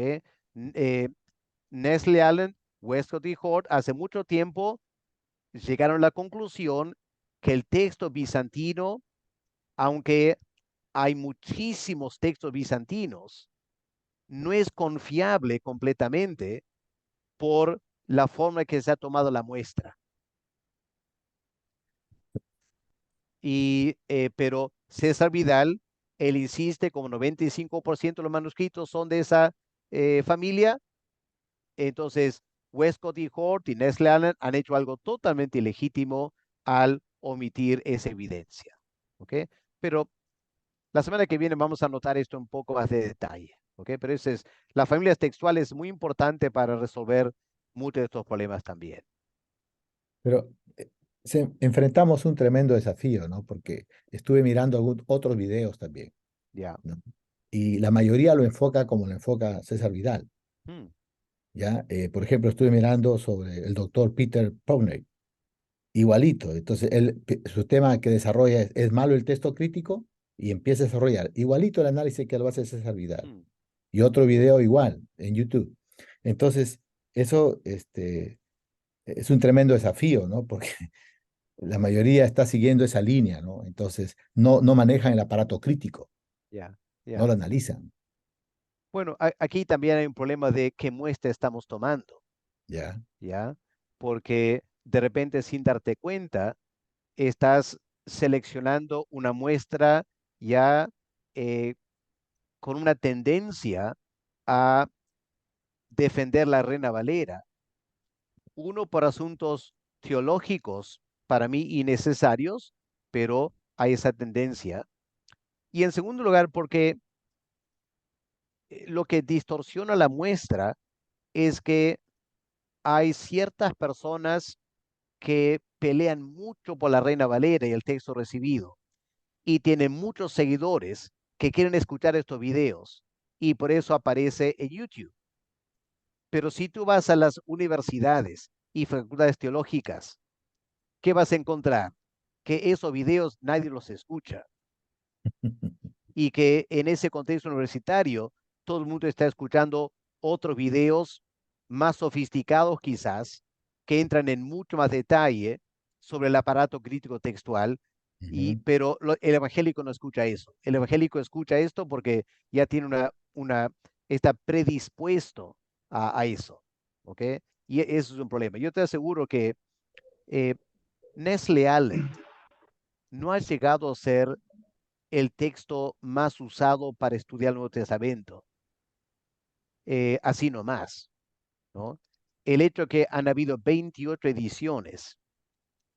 [SPEAKER 1] Nestle Allen, Westcott y Hort hace mucho tiempo llegaron a la conclusión que el texto bizantino, aunque hay muchísimos textos bizantinos, no es confiable completamente por la forma que se ha tomado la muestra. Pero César Vidal él insiste, como 95% de los manuscritos son de esa familia, entonces Westcott y Hort y Nestle Allen han hecho algo totalmente ilegítimo al omitir esa evidencia. ¿Ok? Pero la semana que viene vamos a anotar esto un poco más de detalle. ¿Ok? Pero la familia textual es muy importante para resolver muchos de estos problemas también.
[SPEAKER 4] Pero enfrentamos un tremendo desafío, ¿no? Porque estuve mirando otros videos también,
[SPEAKER 1] Ya.
[SPEAKER 4] ¿no? Y la mayoría lo enfoca como lo enfoca César Vidal,
[SPEAKER 1] Hmm.
[SPEAKER 4] ¿ya? Por ejemplo, estuve mirando sobre el doctor Peter Powney, igualito. Entonces, su tema que desarrolla es malo el texto crítico y empieza a desarrollar igualito el análisis que lo hace César Vidal.
[SPEAKER 1] Hmm.
[SPEAKER 4] Y otro video igual en YouTube. Entonces, eso es un tremendo desafío, ¿no? Porque la mayoría está siguiendo esa línea, ¿no? Entonces, no manejan el aparato crítico,
[SPEAKER 1] Ya.
[SPEAKER 4] no
[SPEAKER 1] Ya.
[SPEAKER 4] lo analizan,
[SPEAKER 1] Bueno, aquí también hay un problema de qué muestra estamos tomando.
[SPEAKER 4] ¿ya?
[SPEAKER 1] ¿Ya? Porque de repente sin darte cuenta, estás seleccionando una muestra ya eh, con una tendencia a defender la Reina Valera. Uno, por asuntos teológicos, para mí innecesarios, pero hay esa tendencia. Y en segundo lugar, porque lo que distorsiona la muestra es que hay ciertas personas que pelean mucho por la Reina Valera y el texto recibido, y tienen muchos seguidores que quieren escuchar estos videos, y por eso aparece en YouTube. Pero si tú vas a las universidades y facultades teológicas, ¿qué vas a encontrar? Que esos videos nadie los escucha, y que en ese contexto universitario todo el mundo está escuchando otros videos más sofisticados quizás, que entran en mucho más detalle sobre el aparato crítico textual,
[SPEAKER 4] Ujú.
[SPEAKER 1] pero el evangélico no escucha eso. El evangélico escucha esto porque ya tiene está predispuesto a eso. ¿Ok? Y eso es un problema. Yo te aseguro que eh, Nestle Allen no ha llegado a ser el texto más usado para estudiar el Nuevo Testamento, así nomás, ¿no? El hecho que han habido 28 ediciones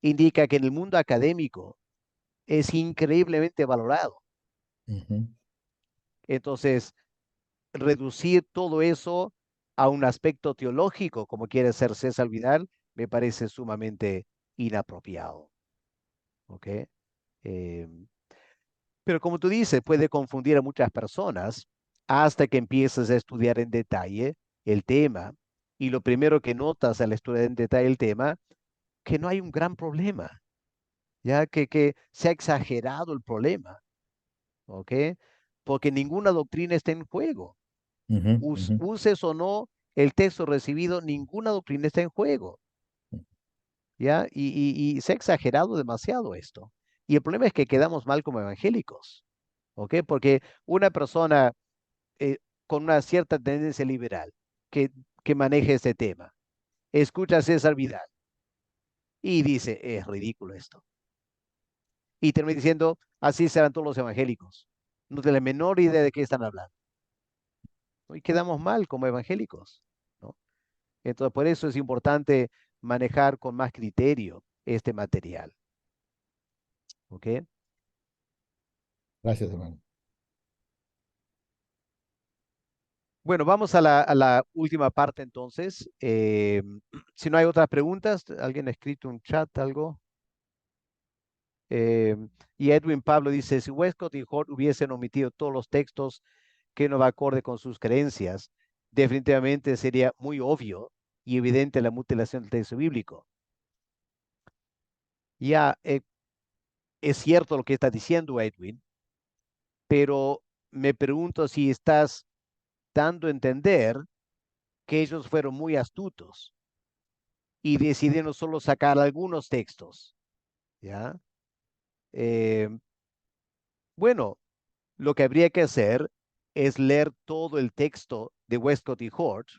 [SPEAKER 1] indica que en el mundo académico es increíblemente valorado.
[SPEAKER 4] Ujú.
[SPEAKER 1] Entonces, reducir todo eso a un aspecto teológico, como quiere ser César Vidal, me parece sumamente inapropiado. ¿Ok? Eh, pero como tú dices, puede confundir a muchas personas hasta que empieces a estudiar en detalle el tema. Y lo primero que notas al estudiar en detalle el tema, que no hay un gran problema, ya que se ha exagerado el problema, ¿ok? Porque ninguna doctrina está en juego.
[SPEAKER 4] Ujú, ujú.
[SPEAKER 1] Uses o no el texto recibido, ninguna doctrina está en juego, ¿ya? Y se ha exagerado demasiado esto. Y el problema es que quedamos mal como evangélicos, ¿ok? Porque una persona eh, con una cierta tendencia liberal que maneje este tema, escucha a César Vidal y dice, es ridículo esto. Y termina diciendo, así serán todos los evangélicos. No tiene la menor idea de qué están hablando, ¿no? Y quedamos mal como evangélicos, ¿no? Entonces, por eso es importante manejar con más criterio este material, ¿ok?
[SPEAKER 4] Gracias, hermano.
[SPEAKER 1] Bueno, vamos a la última parte entonces. Si no hay otras preguntas, ¿alguien ha escrito un chat, algo? Eh, y Edwin Pablo dice, si Westcott y Hort hubiesen omitido todos los textos que no va acorde con sus creencias, definitivamente sería muy obvio y evidente la mutilación del texto bíblico. Ya, es cierto lo que está diciendo Edwin, pero me pregunto si estás dando a entender que ellos fueron muy astutos y decidieron solo sacar algunos textos, ¿ya? Eh, bueno, lo que habría que hacer es leer todo el texto de Westcott y Hort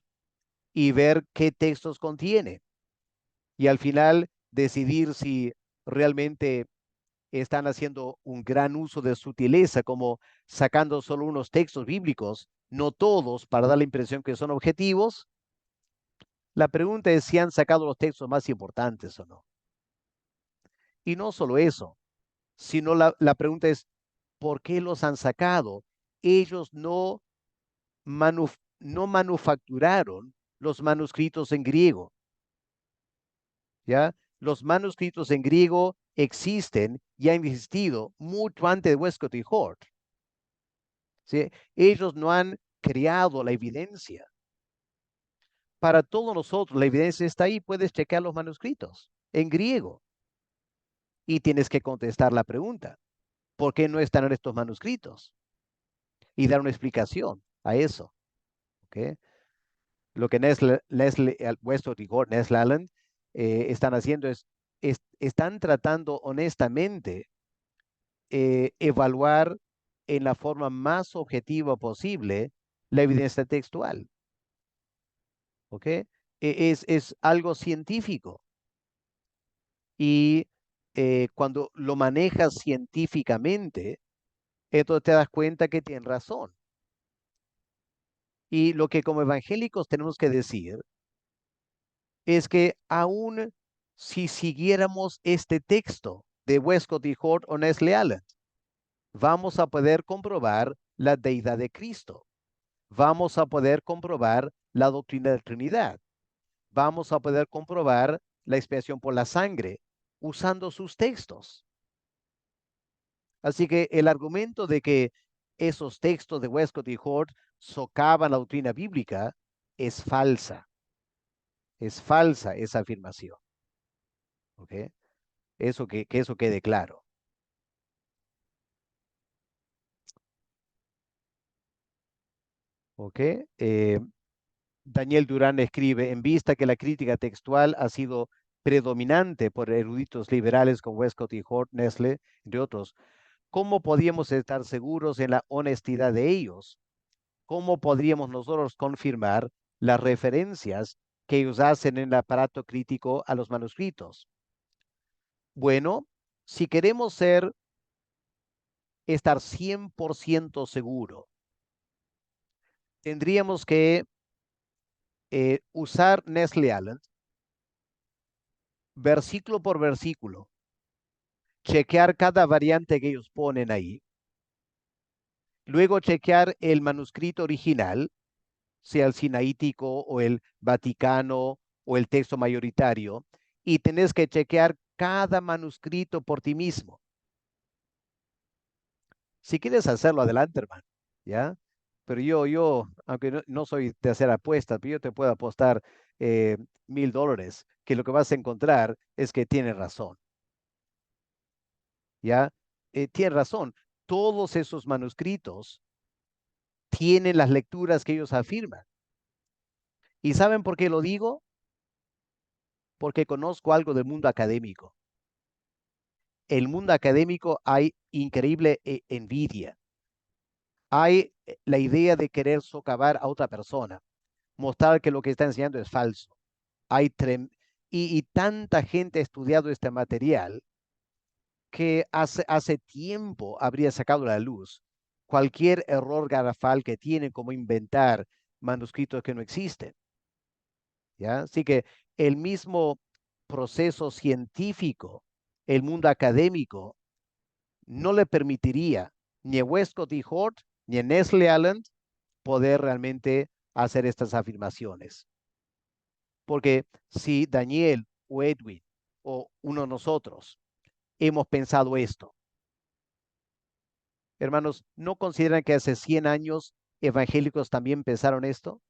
[SPEAKER 1] y ver qué textos contiene. Y al final decidir si realmente están haciendo un gran uso de sutileza, como sacando solo unos textos bíblicos, no todos, para dar la impresión que son objetivos. La pregunta es si han sacado los textos más importantes o no. Y no solo eso, sino la pregunta es, ¿por qué los han sacado? Ellos no manufacturaron los manuscritos en griego, ¿ya? Los manuscritos en griego existen y han existido mucho antes de Westcott y Hort, ¿sí? Ellos no han creado la evidencia. Para todos nosotros, la evidencia está ahí. Puedes checar los manuscritos en griego y tienes que contestar la pregunta: ¿por qué no están en estos manuscritos? Y dar una explicación a eso. ¿Okay? Lo que Westcott y Hort, Nestle Aland, están haciendo están tratando honestamente evaluar en la forma más objetiva posible la evidencia textual. ¿Ok? Es algo científico. Y cuando lo manejas científicamente, entonces te das cuenta que tienen razón. Y lo que como evangélicos tenemos que decir es que aún si siguiéramos este texto de Westcott y Hort o Nestle Aland, vamos a poder comprobar la deidad de Cristo. Vamos a poder comprobar la doctrina de la Trinidad. Vamos a poder comprobar la expiación por la sangre usando sus textos. Así que el argumento de que esos textos de Westcott y Hort socavan la doctrina bíblica es falsa. Es falsa esa afirmación. ¿Ok? Que eso quede claro. ¿Ok? Daniel Durán escribe: en vista que la crítica textual ha sido predominante por eruditos liberales como Westcott y Hort, Nestle, entre otros, ¿cómo podíamos estar seguros en la honestidad de ellos? ¿Cómo podríamos nosotros confirmar las referencias que ellos hacen en el aparato crítico a los manuscritos? Bueno, si queremos estar 100% seguro, tendríamos que usar Nestle Aland versículo por versículo, chequear cada variante que ellos ponen ahí, luego chequear el manuscrito original, sea el sinaítico o el vaticano o el texto mayoritario, y tenés que chequear cada manuscrito por ti mismo. Si quieres hacerlo, adelante, hermano, ¿ya? Pero aunque no soy de hacer apuestas, pero yo te puedo apostar $1000 que lo que vas a encontrar es que tiene razón, ¿ya? Tiene razón. Todos esos manuscritos tienen las lecturas que ellos afirman. ¿Y saben por qué lo digo? Porque conozco algo del mundo académico. El mundo académico hay increíble envidia. Hay la idea de querer socavar a otra persona, mostrar que lo que está enseñando es falso. Y tanta gente ha estudiado este material que hace tiempo habría sacado a la luz cualquier error garrafal que tienen, como inventar manuscritos que no existen. ¿Ya? Así que el mismo proceso científico, el mundo académico, no le permitiría ni a Westcott y Hort ni a Nestle Aland poder realmente hacer estas afirmaciones. Porque si Daniel o Edwin o uno de nosotros hemos pensado esto, hermanos, ¿no consideran que hace 100 años evangélicos también pensaron esto?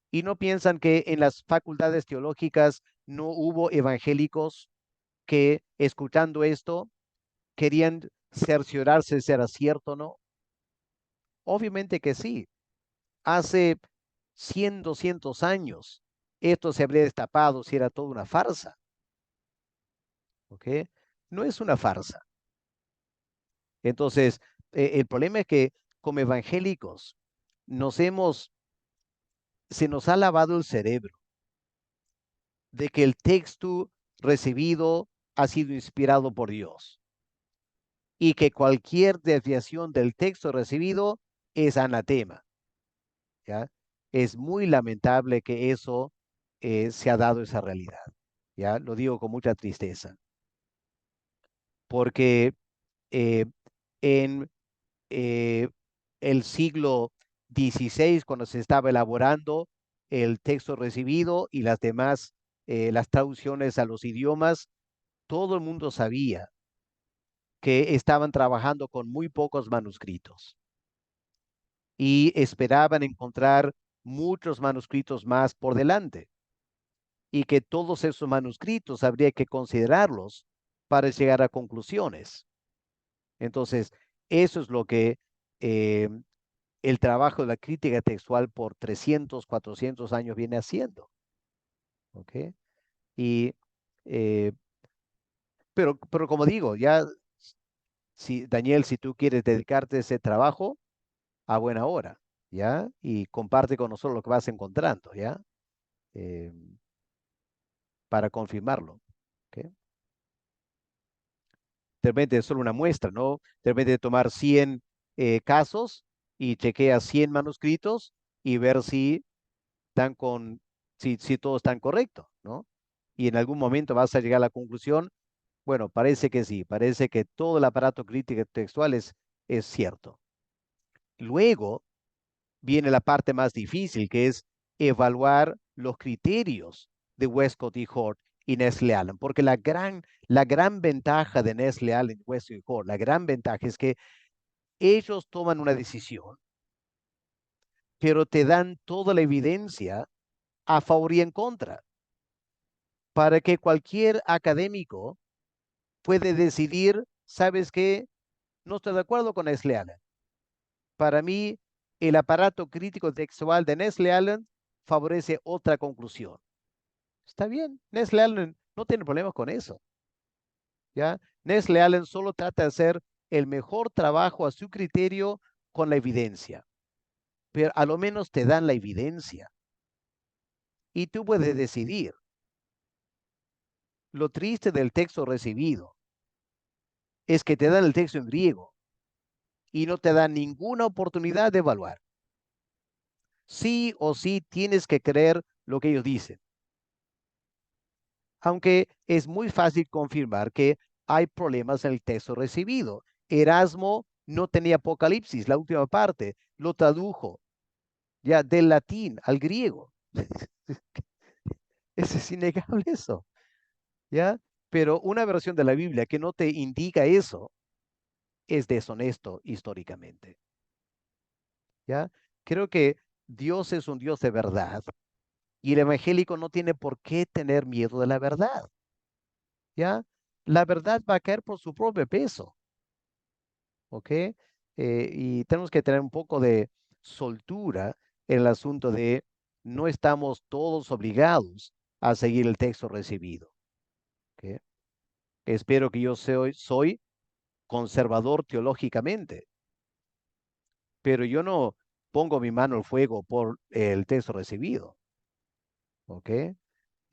[SPEAKER 1] ¿Y no piensan que en las facultades teológicas no hubo evangélicos que, escuchando esto, querían cerciorarse si era cierto o no? Obviamente que sí. Hace 100, 200 años, esto se habría destapado si era toda una farsa. ¿Ok? No es una farsa. Entonces, el problema es que como evangélicos se nos ha lavado el cerebro de que el texto recibido ha sido inspirado por Dios y que cualquier desviación del texto recibido es anatema, ¿ya? Es muy lamentable que eso se ha dado esa realidad, ¿ya? Lo digo con mucha tristeza, porque eh, en eh, el siglo XVI, cuando se estaba elaborando el texto recibido y las demás, las traducciones a los idiomas, todo el mundo sabía que estaban trabajando con muy pocos manuscritos y esperaban encontrar muchos manuscritos más por delante y que todos esos manuscritos habría que considerarlos para llegar a conclusiones. Entonces, eso es lo que eh, el trabajo de la crítica textual por 300, 400 años viene haciendo. ¿Ok? Y, eh, pero como digo, ya, si, Daniel, si tú quieres dedicarte a ese trabajo, a buena hora, ¿ya? Y comparte con nosotros lo que vas encontrando, ¿ya? Eh, para confirmarlo. ¿Ok? De repente es solo una muestra, ¿no? De repente tomar 100 casos y chequea 100 manuscritos y ver si todos están correctos, ¿no? Y en algún momento vas a llegar a la conclusión, bueno, parece que sí, parece que todo el aparato crítico textual es cierto. Luego viene la parte más difícil, que es evaluar los criterios de Westcott y Hort y Nestle Allen, porque la gran ventaja de Nestle Allen, Westcott y Hort, la gran ventaja es que ellos toman una decisión, pero te dan toda la evidencia a favor y en contra, para que cualquier académico puede decidir, ¿sabes qué? No estoy de acuerdo con Nestle Allen. Para mí, el aparato crítico textual de Nestle Allen favorece otra conclusión. Está bien, Nestle Allen no tiene problemas con eso, ¿ya? Nestle Allen solo trata de hacer el mejor trabajo a su criterio con la evidencia, pero a lo menos te dan la evidencia y tú puedes decidir. Lo triste del texto recibido es que te dan el texto en griego y no te dan ninguna oportunidad de evaluar. Sí o sí tienes que creer lo que ellos dicen. Aunque es muy fácil confirmar que hay problemas en el texto recibido. Erasmo no tenía Apocalipsis, la última parte, lo tradujo ya del latín al griego. Es innegable eso, ¿ya? Pero una versión de la Biblia que no te indica eso es deshonesto históricamente, ¿ya? Creo que Dios es un Dios de verdad y el evangélico no tiene por qué tener miedo de la verdad, ¿ya? La verdad va a caer por su propio peso, ¿ok? Y tenemos que tener un poco de soltura en el asunto de no estamos todos obligados a seguir el texto recibido, ¿ok? Espero que yo soy conservador teológicamente, pero yo no pongo mi mano al fuego por el texto recibido, ¿ok?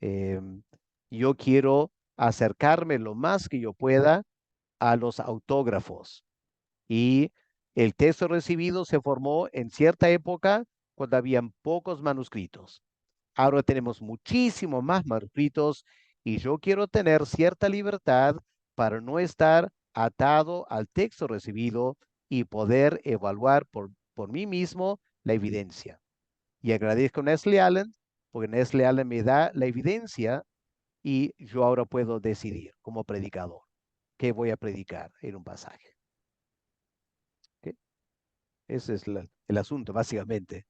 [SPEAKER 1] Em, yo quiero acercarme lo más que yo pueda a los autógrafos. Y el texto recibido se formó en cierta época cuando habían pocos manuscritos. Ahora tenemos muchísimo más manuscritos y yo quiero tener cierta libertad para no estar atado al texto recibido y poder evaluar por mí mismo la evidencia. Y agradezco a Nestle Allen porque Nestle Allen me da la evidencia y yo ahora puedo decidir como predicador qué voy a predicar en un pasaje. ¿Ok? Ese es el asunto, básicamente.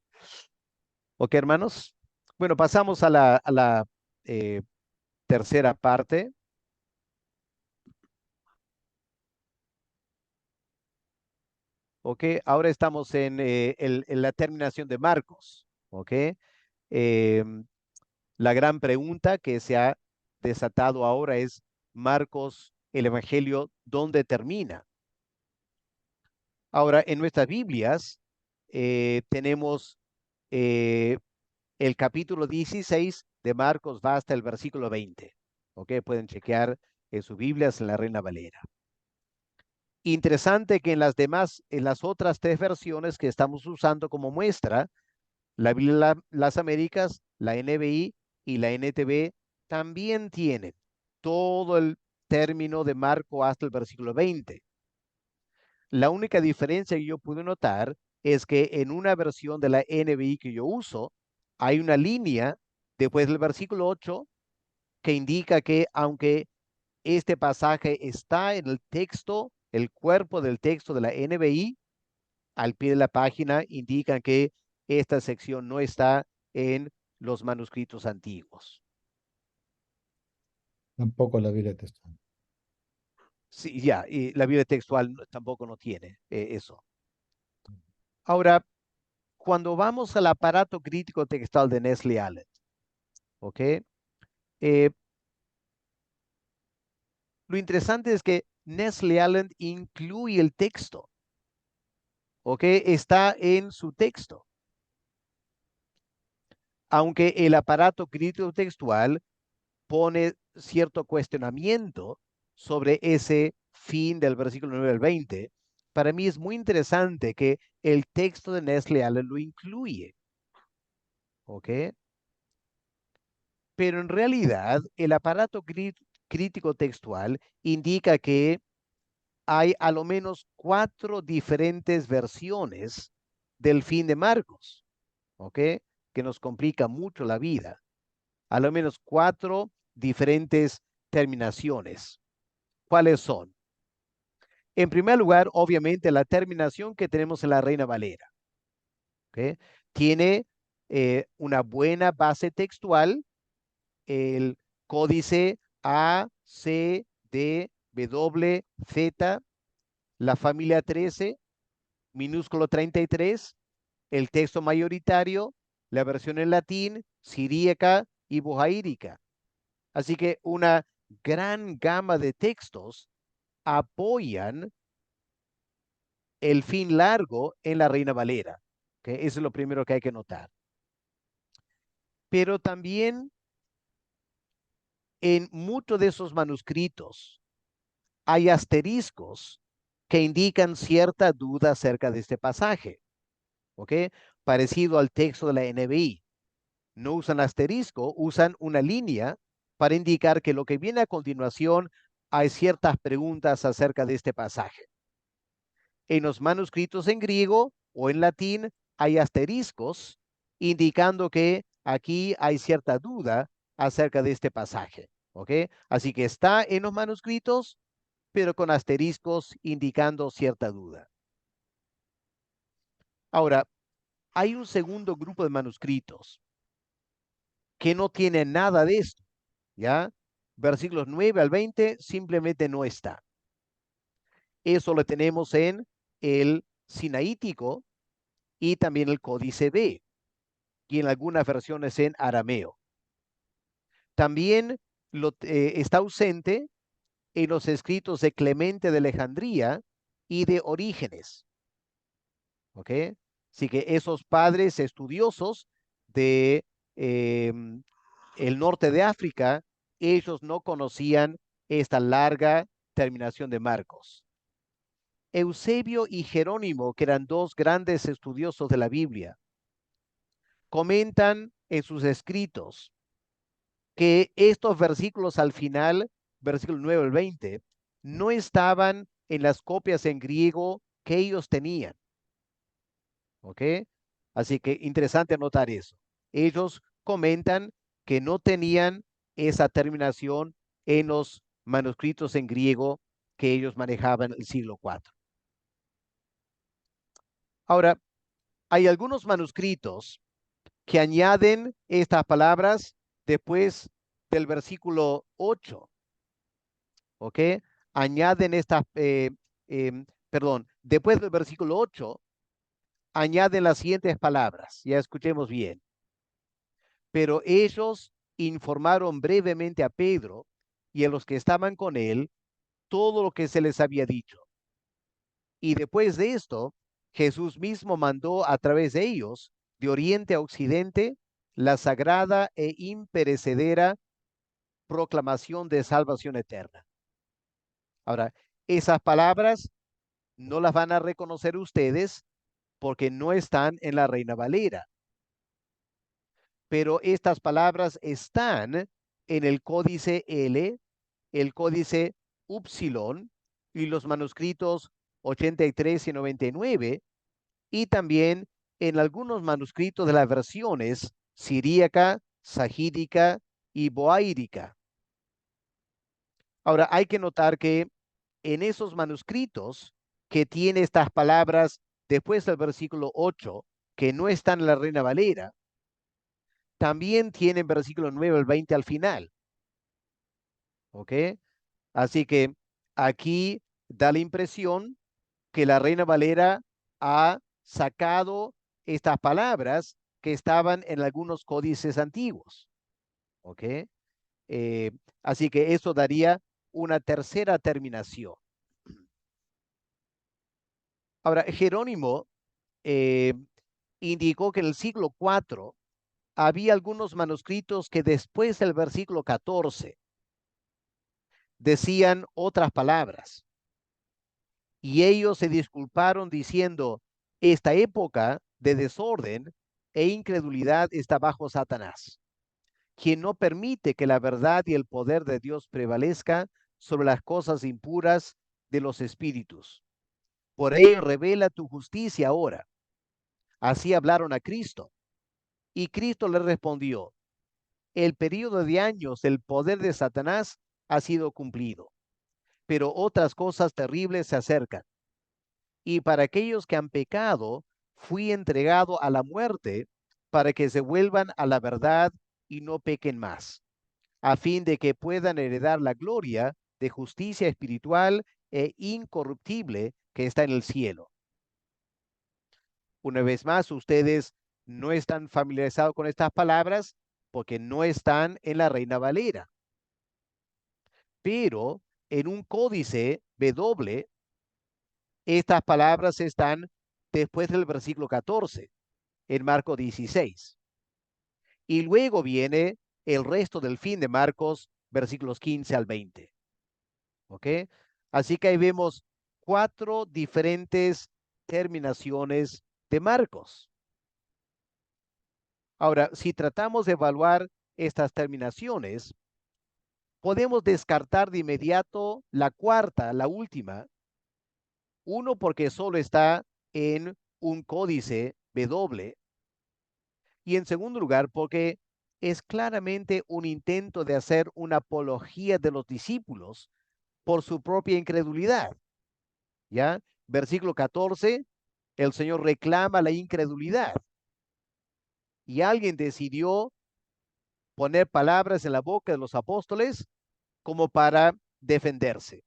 [SPEAKER 1] Ok, hermanos. Bueno, pasamos a la eh, tercera parte. Ok, ahora estamos en la terminación de Marcos. Ok, Em, la gran pregunta que se ha desatado ahora es, Marcos, el Evangelio, ¿dónde termina? Ahora, en nuestras Biblias tenemos eh, el capítulo 16 de Marcos va hasta el versículo 20. ¿Ok? Pueden chequear en sus Biblias en la Reina Valera. Interesante que en las otras 3 versiones que estamos usando como muestra, la Biblia las Américas, la NBI y la NTV, también tienen todo el término de Marco hasta el versículo 20. La única diferencia que yo pude notar es que en una versión de la NBI que yo uso, hay una línea después del versículo 8 que indica que aunque este pasaje está en el texto, el cuerpo del texto de la NBI, al pie de la página indican que esta sección no está en los manuscritos antiguos.
[SPEAKER 4] Tampoco la Biblia textual.
[SPEAKER 1] Sí, ya, y la Biblia textual tampoco no tiene eso. Ahora, cuando vamos al aparato crítico textual de Nestle Aland, ¿ok? Lo interesante es que Nestle Aland incluye el texto, ¿ok? Está en su texto. Aunque el aparato crítico textual pone cierto cuestionamiento sobre ese fin del versículo 9 al 20, para mí es muy interesante que el texto de Nestle Aland lo incluye, ¿ok? Pero en realidad el aparato crítico textual indica que hay a lo menos 4 diferentes versiones del fin de Marcos, ¿ok? Que nos complica mucho la vida. A lo menos 4 diferentes terminaciones. ¿Cuáles son? En primer lugar, obviamente, la terminación que tenemos en la Reina Valera, ¿ok? Tiene una buena base textual, el códice A, C, D, W, Z, la familia 13, minúsculo 33, el texto mayoritario, la versión en latín, siríaca y bohaírica. Así que una gran gama de textos apoyan el fin largo en la Reina Valera. ¿Okay? Eso es lo primero que hay que notar. Pero también en muchos de esos manuscritos hay asteriscos que indican cierta duda acerca de este pasaje. ¿Ok? Parecido al texto de la NBI. No usan asterisco, usan una línea para indicar que lo que viene a continuación hay ciertas preguntas acerca de este pasaje. En los manuscritos en griego o en latín hay asteriscos indicando que aquí hay cierta duda acerca de este pasaje. ¿Ok? Así que está en los manuscritos, pero con asteriscos indicando cierta duda. Ahora, hay un segundo grupo de manuscritos que no tienen nada de esto, ¿ya? Versículos 9 al 20 simplemente no está. Eso lo tenemos en el sinaítico y también el códice B, y en algunas versiones en arameo. También está ausente en los escritos de Clemente de Alejandría y de Orígenes. ¿Ok? Así que esos padres estudiosos de el norte de África, ellos no conocían esta larga terminación de Marcos. Eusebio y Jerónimo, que eran 2 grandes estudiosos de la Biblia, comentan en sus escritos que estos versículos al final, versículo 9 al 20, no estaban en las copias en griego que ellos tenían. ¿Ok? Así que interesante anotar eso. Ellos comentan que no tenían esa terminación en los manuscritos en griego que ellos manejaban en el siglo IV. Ahora, hay algunos manuscritos que añaden estas palabras después del versículo 8. ¿Ok? Añaden estas, después del versículo 8, añaden las siguientes palabras. Ya escuchemos bien. Pero ellos informaron brevemente a Pedro y a los que estaban con él todo lo que se les había dicho. Y después de esto, Jesús mismo mandó a través de ellos, de oriente a occidente, la sagrada e imperecedera proclamación de salvación eterna. Ahora, esas palabras no las van a reconocer ustedes porque no están en la Reina Valera. Pero estas palabras están en el códice L, el códice Upsilon y los manuscritos 83 y 99, y también en algunos manuscritos de las versiones siríaca, sagídica y boáirica. Ahora, hay que notar que en esos manuscritos que tiene estas palabras después del versículo 8, que no están en la Reina Valera, también tienen versículo 9 al 20 al final. ¿Ok? Así que aquí da la impresión que la Reina Valera ha sacado estas palabras que estaban en algunos códices antiguos. ¿Ok? Eh, Así que eso daría una tercera terminación. Ahora, Jerónimo indicó que en el siglo IV había algunos manuscritos que después del versículo 14 decían otras palabras. Y ellos se disculparon diciendo, esta época de desorden e incredulidad está bajo Satanás, quien no permite que la verdad y el poder de Dios prevalezca sobre las cosas impuras de los espíritus. Por ello revela tu justicia ahora. Así hablaron a Cristo. Y Cristo le respondió, el periodo de años del poder de Satanás ha sido cumplido, pero otras cosas terribles se acercan. Y para aquellos que han pecado, fui entregado a la muerte para que se vuelvan a la verdad y no pequen más, a fin de que puedan heredar la gloria de justicia espiritual e incorruptible que está en el cielo. Una vez más, ustedes no están familiarizados con estas palabras porque no están en la Reina Valera. Pero en un códice W, estas palabras están después del versículo 14, en Marcos 16. Y luego viene el resto del fin de Marcos, versículos 15 al 20. ¿Ok? Así que ahí vemos 4 diferentes terminaciones de Marcos. Ahora, si tratamos de evaluar estas terminaciones, podemos descartar de inmediato la cuarta, la última. Uno, porque solo está en un códice W. Y en segundo lugar, porque es claramente un intento de hacer una apología de los discípulos por su propia incredulidad. ¿Ya? Versículo 14, el Señor reclama la incredulidad. Y alguien decidió poner palabras en la boca de los apóstoles como para defenderse.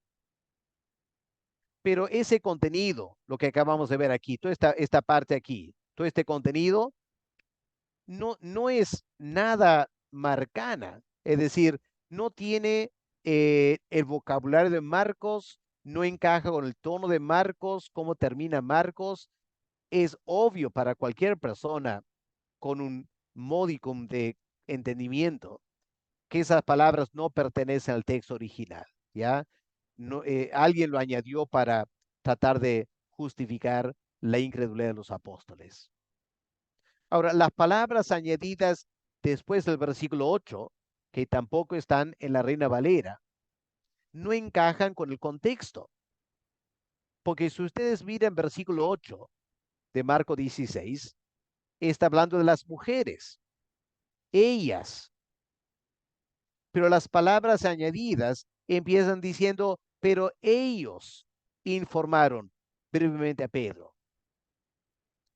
[SPEAKER 1] Pero ese contenido, lo que acabamos de ver aquí, toda esta parte aquí, todo este contenido, no es nada marcana, es decir, no tiene el vocabulario de Marcos, no encaja con el tono de Marcos, cómo termina Marcos. Es obvio para cualquier persona con un modicum de entendimiento que esas palabras no pertenecen al texto original, ¿ya? No, alguien lo añadió para tratar de justificar la incredulidad de los apóstoles. Ahora, las palabras añadidas después del versículo 8, que tampoco están en la Reina Valera, no encajan con el contexto. Porque si ustedes miran versículo 8 de Marco 16, está hablando de las mujeres, ellas. Pero las palabras añadidas empiezan diciendo, pero ellos informaron brevemente a Pedro.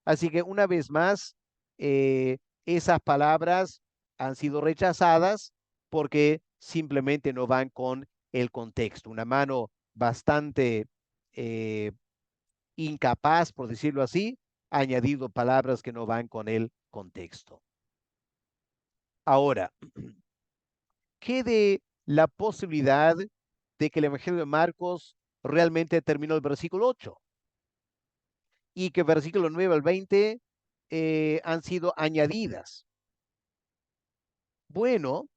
[SPEAKER 1] Así que una vez más, esas palabras han sido rechazadas porque simplemente no van con el contexto. Una mano bastante incapaz, por decirlo así, ha añadido palabras que no van con el contexto. Ahora, ¿qué de la posibilidad de que el Evangelio de Marcos realmente terminó el versículo 8 y que versículo 9 al 20 han sido añadidas? Bueno,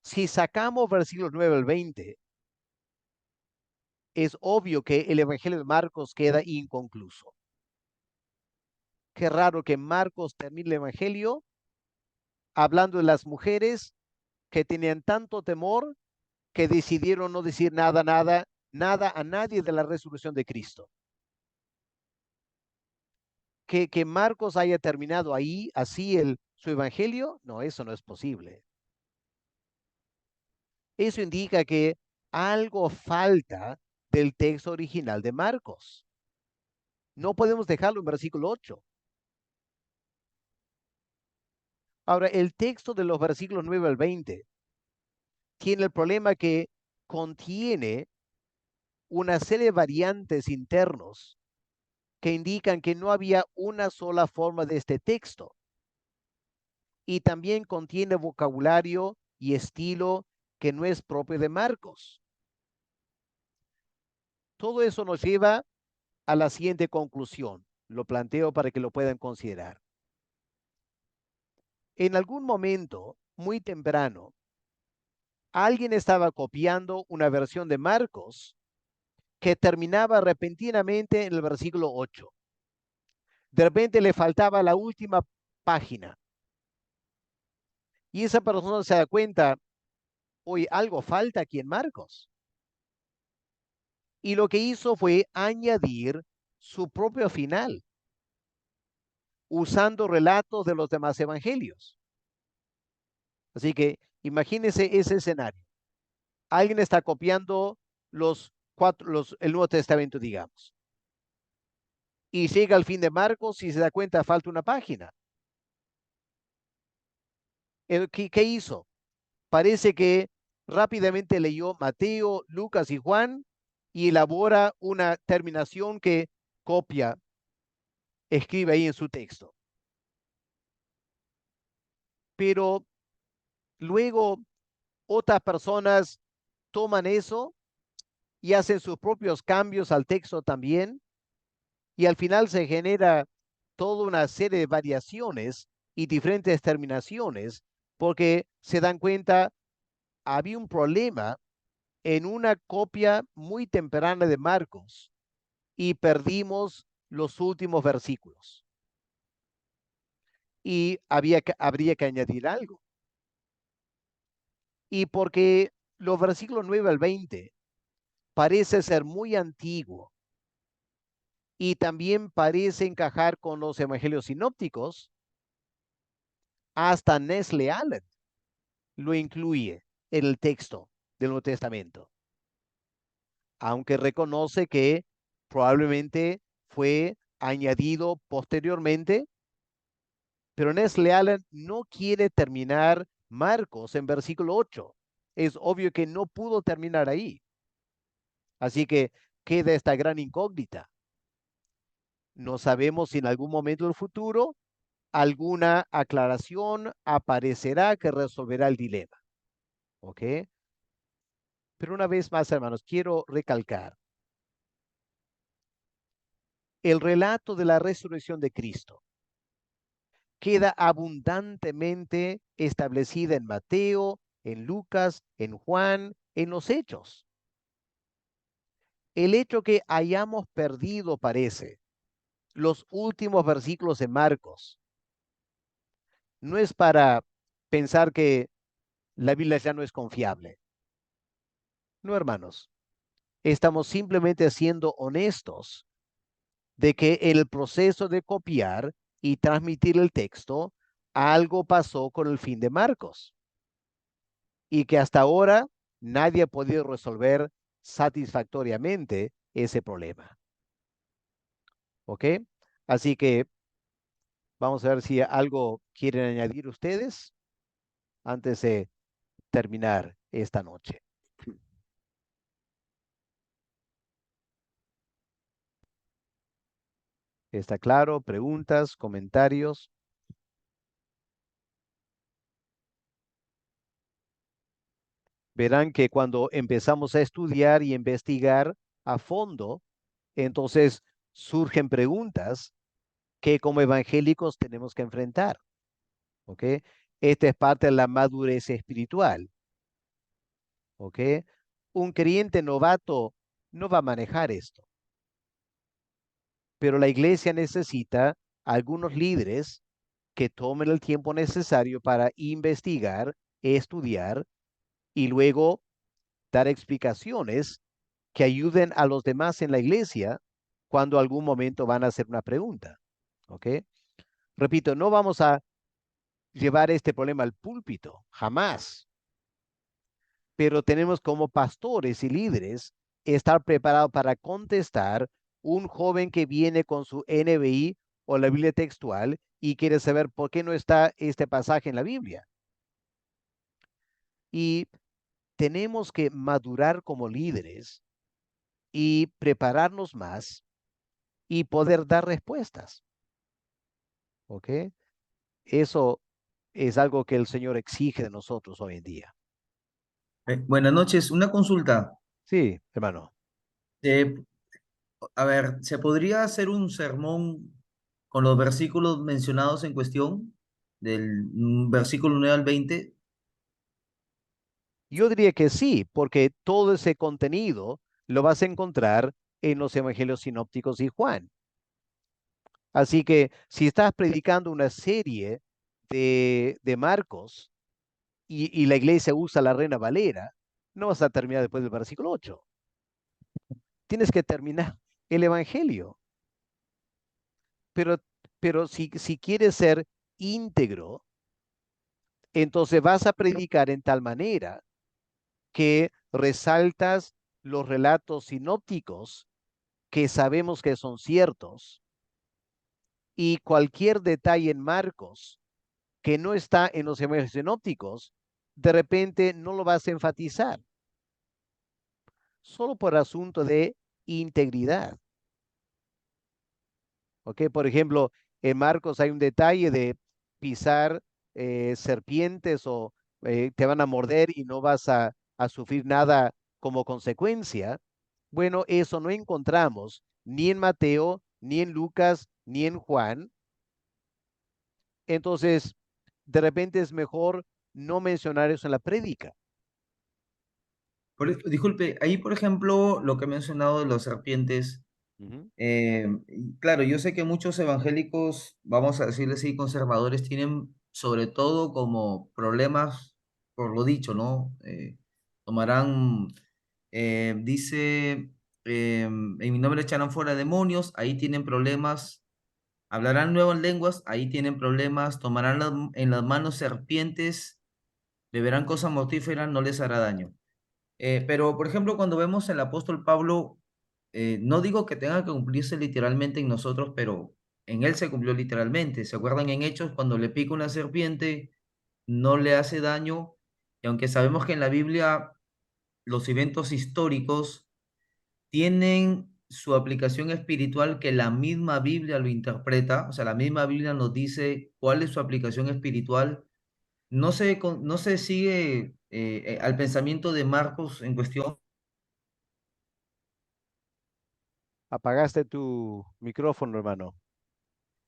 [SPEAKER 1] si sacamos versículos 9 al 20, es obvio que el Evangelio de Marcos queda inconcluso. Qué raro que Marcos termine el Evangelio hablando de las mujeres que tenían tanto temor que decidieron no decir nada a nadie de la resurrección de Cristo. Que Marcos haya terminado ahí, así su evangelio, no, eso no es posible. Eso indica que algo falta del texto original de Marcos. No podemos dejarlo en versículo 8. Ahora, el texto de los versículos 9 al 20 tiene el problema que contiene una serie de variantes internos que indican que no había una sola forma de este texto. Y también contiene vocabulario y estilo que no es propio de Marcos. Todo eso nos lleva a la siguiente conclusión. Lo planteo para que lo puedan considerar. En algún momento, muy temprano, alguien estaba copiando una versión de Marcos que terminaba repentinamente en el versículo 8. De repente le faltaba la última página. Y esa persona se da cuenta, oye, algo falta aquí en Marcos. Y lo que hizo fue añadir su propio final, usando relatos de los demás evangelios. Así que imagínense ese escenario. Alguien está copiando el Nuevo Testamento, digamos. Y llega al fin de Marcos y se da cuenta, falta una página. ¿Qué hizo? Parece que rápidamente leyó Mateo, Lucas y Juan y elabora una terminación que copia, escribe ahí en su texto. Pero luego otras personas toman eso y hacen sus propios cambios al texto también, y al final se genera toda una serie de variaciones y diferentes terminaciones, porque se dan cuenta, había un problema en una copia muy temprana de Marcos y perdimos los últimos versículos. Y habría que añadir algo. Y porque los versículos 9 al 20 parece ser muy antiguo y también parece encajar con los evangelios sinópticos, hasta Nestle Allen lo incluye en el texto del Nuevo Testamento, aunque reconoce que probablemente fue añadido posteriormente, pero Nestle Allen no quiere terminar Marcos en versículo 8. Es obvio que no pudo terminar ahí. Así que queda esta gran incógnita. No sabemos si en algún momento del futuro alguna aclaración aparecerá que resolverá el dilema. ¿Ok? Pero una vez más, hermanos, quiero recalcar. El relato de la resurrección de Cristo queda abundantemente establecida en Mateo, en Lucas, en Juan, en los Hechos. El hecho que hayamos perdido, parece, los últimos versículos de Marcos, no es para pensar que la Biblia ya no es confiable. No, hermanos. Estamos simplemente siendo honestos de que en el proceso de copiar y transmitir el texto, algo pasó con el fin de Marcos y que hasta ahora nadie ha podido resolver satisfactoriamente ese problema. ¿Ok? Así que vamos a ver si algo quieren añadir ustedes antes de terminar esta noche. ¿Está claro? ¿Preguntas? ¿Comentarios? Verán que cuando empezamos a estudiar y investigar a fondo, entonces surgen preguntas que como evangélicos tenemos que enfrentar. ¿Ok? Esta es parte de la madurez espiritual. ¿Ok? Un creyente novato no va a manejar esto. Pero la iglesia necesita algunos líderes que tomen el tiempo necesario para investigar, estudiar y luego dar explicaciones que ayuden a los demás en la iglesia cuando algún momento van a hacer una pregunta. ¿Ok? Repito, no vamos a llevar este problema al púlpito, jamás. Pero tenemos como pastores y líderes estar preparados para contestar un joven que viene con su NBI o la Biblia textual y quiere saber por qué no está este pasaje en la Biblia. Y tenemos que madurar como líderes y prepararnos más y poder dar respuestas. ¿Ok? Eso es algo que el Señor exige de nosotros hoy en día.
[SPEAKER 5] Buenas noches, una consulta.
[SPEAKER 1] Sí, hermano.
[SPEAKER 5] Eh, a ver, ¿se podría hacer un sermón con los versículos mencionados en cuestión, del versículo 9 al 20?
[SPEAKER 1] Yo diría que sí, porque todo ese contenido lo vas a encontrar en los evangelios sinópticos y Juan. Así que si estás predicando una serie de Marcos y la iglesia usa la Reina Valera, no vas a terminar después del versículo 8. Tienes que terminar el evangelio. Pero, pero si quieres ser íntegro, entonces vas a predicar en tal manera que resaltas los relatos sinópticos que sabemos que son ciertos y cualquier detalle en Marcos que no está en los evangelios sinópticos, de repente no lo vas a enfatizar, solo por asunto de integridad. ¿Ok? Por ejemplo, en Marcos hay un detalle de pisar serpientes o te van a morder y no vas a sufrir nada como consecuencia. Bueno, eso no encontramos ni en Mateo, ni en Lucas, ni en Juan. Entonces, de repente es mejor no mencionar eso en la prédica.
[SPEAKER 5] Disculpe, ahí por ejemplo, lo que he mencionado de las serpientes,
[SPEAKER 1] Ujú.
[SPEAKER 5] y claro, yo sé que muchos evangélicos, vamos a decirle así, conservadores, tienen sobre todo como problemas por lo dicho, ¿no? Tomarán, dice, en mi nombre echarán fuera demonios, ahí tienen problemas, hablarán nuevas lenguas, ahí tienen problemas, tomarán en las manos serpientes, beberán cosas mortíferas, no les hará daño. Pero, por ejemplo, cuando vemos el apóstol Pablo, no digo que tenga que cumplirse literalmente en nosotros, pero en él se cumplió literalmente. ¿Se acuerdan en Hechos cuando le pica una serpiente, no le hace daño? Y aunque sabemos que en la Biblia los eventos históricos tienen su aplicación espiritual, que la misma Biblia lo interpreta, o sea, la misma Biblia nos dice cuál es su aplicación espiritual. No se sigue al pensamiento de Marcos en cuestión.
[SPEAKER 1] Apagaste tu micrófono, hermano.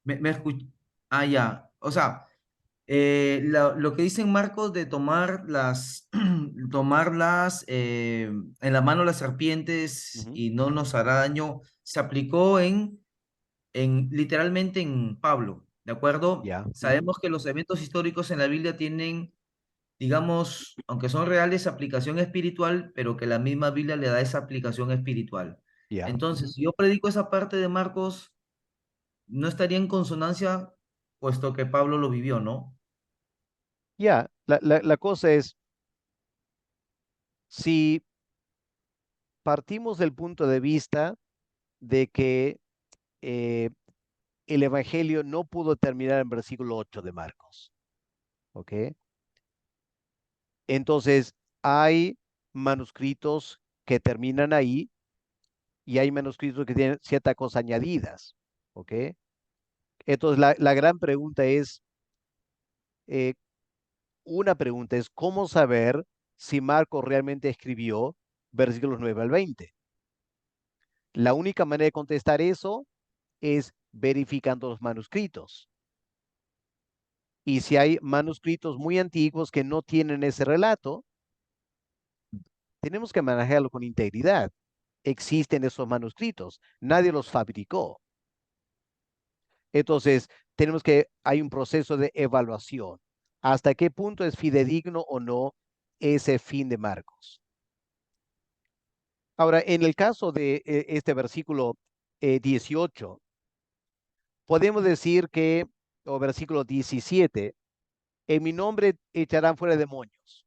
[SPEAKER 5] Me Ah, ya. O sea, lo que dicen Marcos de tomar tomarlas en la mano las serpientes
[SPEAKER 1] Ujú.
[SPEAKER 5] y no nos hará daño, se aplicó literalmente en Pablo, ¿de acuerdo?
[SPEAKER 1] Ya. Ujú.
[SPEAKER 5] Sabemos que los eventos históricos en la Biblia tienen, digamos, aunque son reales, aplicación espiritual, pero que la misma Biblia le da esa aplicación espiritual.
[SPEAKER 1] Ya.
[SPEAKER 5] Entonces,
[SPEAKER 1] Ujú.
[SPEAKER 5] si yo predico esa parte de Marcos, no estaría en consonancia, puesto que Pablo lo vivió, ¿no?
[SPEAKER 1] Ya. La cosa es, si partimos del punto de vista de que eh, el Evangelio no pudo terminar en versículo 8 de Marcos, ¿ok? Entonces, hay manuscritos que terminan ahí y hay manuscritos que tienen ciertas cosas añadidas, ¿ok? Entonces, la gran pregunta es, eh, una pregunta es, ¿cómo saber si Marcos realmente escribió versículos 9 al 20? La única manera de contestar eso es verificando los manuscritos. Y si hay manuscritos muy antiguos que no tienen ese relato, tenemos que manejarlo con integridad. existen esos manuscritos, nadie los fabricó. Entonces, hay un proceso de evaluación. ¿Hasta qué punto es fidedigno o no ese fin de Marcos? Ahora, en el caso de este versículo 18, podemos decir que, o versículo 17, en mi nombre echarán fuera demonios.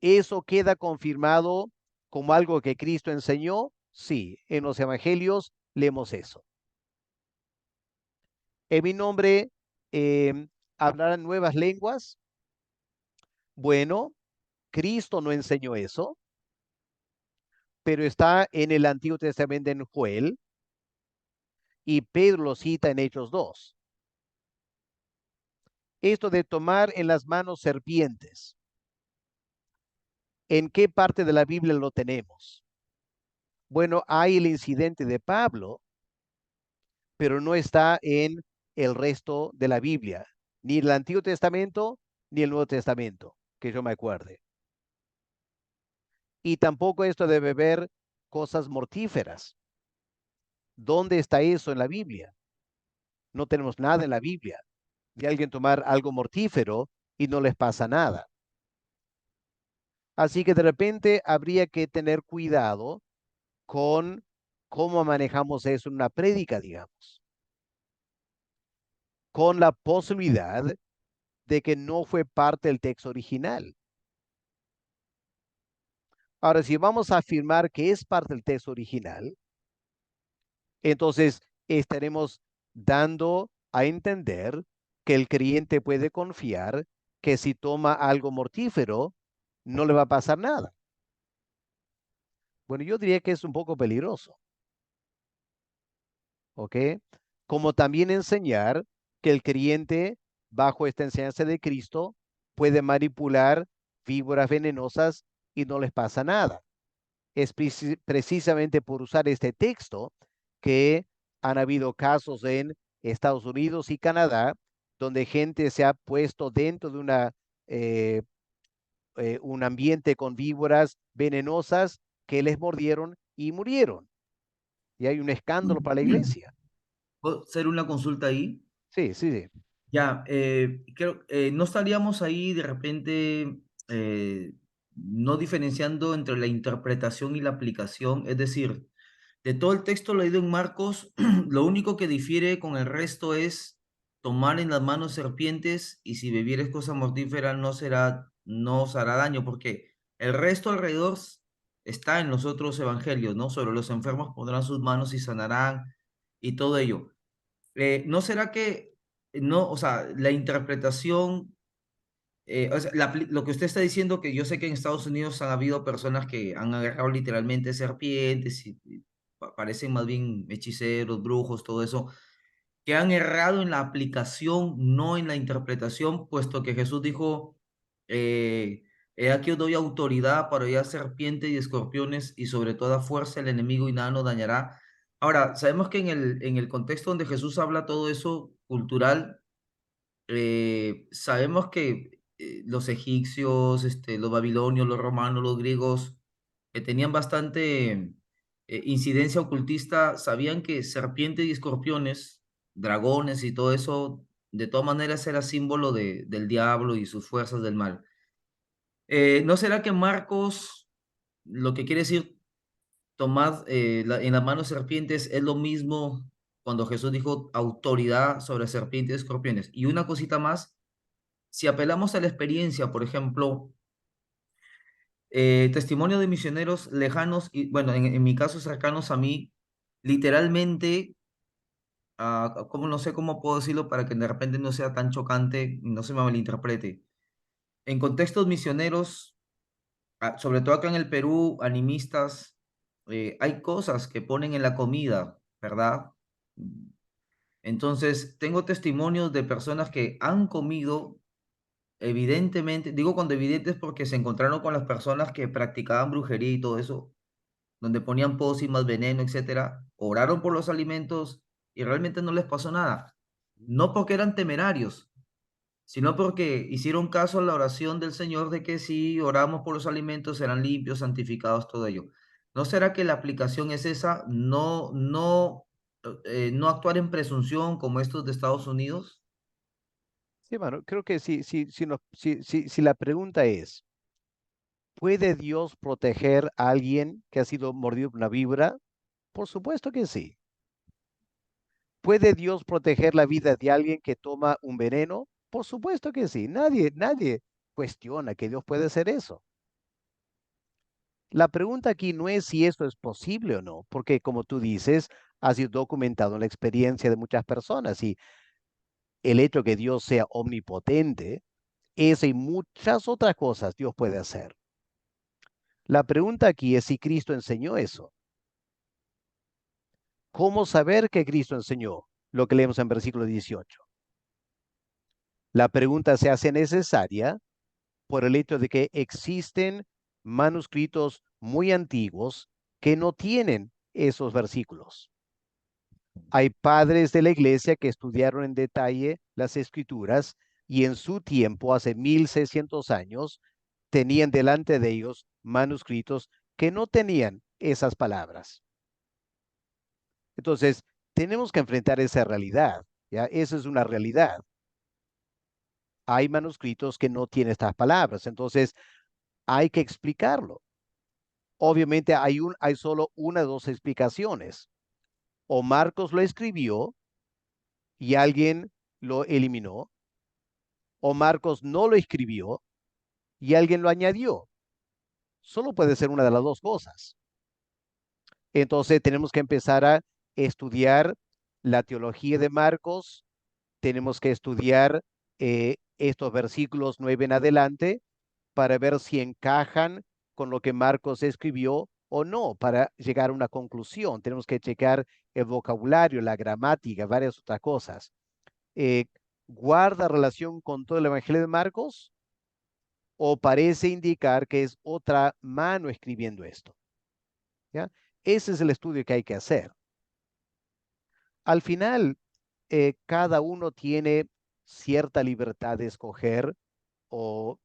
[SPEAKER 1] ¿Eso queda confirmado como algo que Cristo enseñó? Sí, en los evangelios leemos eso. En mi nombre hablarán nuevas lenguas. Bueno, Cristo no enseñó eso, pero está en el Antiguo Testamento en Joel y Pedro lo cita en Hechos 2. Esto de tomar en las manos serpientes, ¿en qué parte de la Biblia lo tenemos? Bueno, hay el incidente de Pablo, pero no está en el resto de la Biblia, ni el Antiguo Testamento ni el Nuevo Testamento, que yo me acuerde. Y tampoco esto de beber cosas mortíferas. ¿Dónde está eso en la Biblia? No tenemos nada en la Biblia de alguien tomar algo mortífero y no les pasa nada. Así que de repente habría que tener cuidado con cómo manejamos eso en una prédica, digamos, con la posibilidad de que no fue parte del texto original. Ahora, si vamos a afirmar que es parte del texto original, entonces estaremos dando a entender que el creyente puede confiar que si toma algo mortífero, no le va a pasar nada. Bueno, yo diría que es un poco peligroso. ¿Ok? Como también enseñar que el creyente, bajo esta enseñanza de Cristo, puede manipular víboras venenosas y no les pasa nada. Es precisamente por usar este texto que han habido casos en Estados Unidos y Canadá donde gente se ha puesto dentro de un ambiente con víboras venenosas que les mordieron y murieron. Y hay un escándalo para la iglesia.
[SPEAKER 5] ¿Puedo hacer una consulta ahí?
[SPEAKER 1] Sí, sí, sí.
[SPEAKER 5] Ya, no estaríamos ahí de repente no diferenciando entre la interpretación y la aplicación, es decir, de todo el texto leído en Marcos, lo único que difiere con el resto es tomar en las manos serpientes y si bebieres cosa mortífera no os hará daño, porque el resto alrededor está en los otros evangelios, ¿no? Sobre los enfermos pondrán sus manos y sanarán y todo ello. ¿No será que no, o sea, la interpretación, o sea, lo que usted está diciendo, que yo sé que en Estados Unidos han habido personas que han agarrado literalmente serpientes y parecen más bien hechiceros, brujos, todo eso, que han errado en la aplicación, no en la interpretación, puesto que Jesús dijo, he aquí os doy autoridad para hollar serpientes y escorpiones y sobre toda fuerza el enemigo y nada nos dañará. Ahora, sabemos que en el contexto donde Jesús habla todo eso cultural, sabemos que los egipcios, los babilonios, los romanos, los griegos, que tenían bastante incidencia ocultista, sabían que serpientes y escorpiones, dragones y todo eso, de todas maneras era símbolo del diablo y sus fuerzas del mal. ¿No será que Marcos, lo que quiere decir tomad en las manos serpientes, es lo mismo cuando Jesús dijo autoridad sobre serpientes y escorpiones? Y una cosita más, si apelamos a la experiencia, por ejemplo, testimonio de misioneros lejanos y, bueno, en mi caso cercanos a mí, literalmente, como no sé cómo puedo decirlo para que de repente no sea tan chocante y no se me malinterprete. En contextos misioneros, sobre todo acá en el Perú, animistas, hay cosas que ponen en la comida, ¿verdad? Entonces, tengo testimonios de personas que han comido, evidentemente, digo cuando evidentes porque se encontraron con las personas que practicaban brujería y todo eso, donde ponían pócimas, veneno, etcétera, oraron por los alimentos y realmente no les pasó nada. No porque eran temerarios, sino porque hicieron caso a la oración del Señor de que si oramos por los alimentos serán limpios, santificados, todo ello. ¿No será que la aplicación es esa? No actuar en presunción como estos de Estados Unidos.
[SPEAKER 1] Sí, hermano, creo que si la pregunta es, ¿puede Dios proteger a alguien que ha sido mordido por una víbora? Por supuesto que sí. ¿Puede Dios proteger la vida de alguien que toma un veneno? Por supuesto que sí. Nadie cuestiona que Dios puede hacer eso. La pregunta aquí no es si esto es posible o no, porque como tú dices, ha sido documentado en la experiencia de muchas personas y el hecho que Dios sea omnipotente, esa y muchas otras cosas Dios puede hacer. La pregunta aquí es si Cristo enseñó eso. ¿Cómo saber que Cristo enseñó lo que leemos en versículo 18? La pregunta se hace necesaria por el hecho de que existen manuscritos muy antiguos que no tienen esos versículos. Hay padres de la iglesia que estudiaron en detalle las escrituras y en su tiempo, hace 1600 años, tenían delante de ellos manuscritos que no tenían esas palabras. Entonces, tenemos que enfrentar esa realidad, ¿ya? Esa es una realidad. Hay manuscritos que no tienen estas palabras, entonces hay que explicarlo. Obviamente hay solo una o dos explicaciones. O Marcos lo escribió y alguien lo eliminó, o Marcos no lo escribió y alguien lo añadió. Solo puede ser una de las dos cosas. Entonces tenemos que empezar a estudiar la teología de Marcos, tenemos que estudiar estos versículos 9 en adelante para ver si encajan con lo que Marcos escribió o no, para llegar a una conclusión. Tenemos que checar el vocabulario, la gramática, varias otras cosas. Eh, ¿Guarda relación con todo el Evangelio de Marcos o parece indicar que es otra mano escribiendo esto? ¿Ya? Ese es el estudio que hay que hacer. Al final, cada uno tiene cierta libertad de escoger o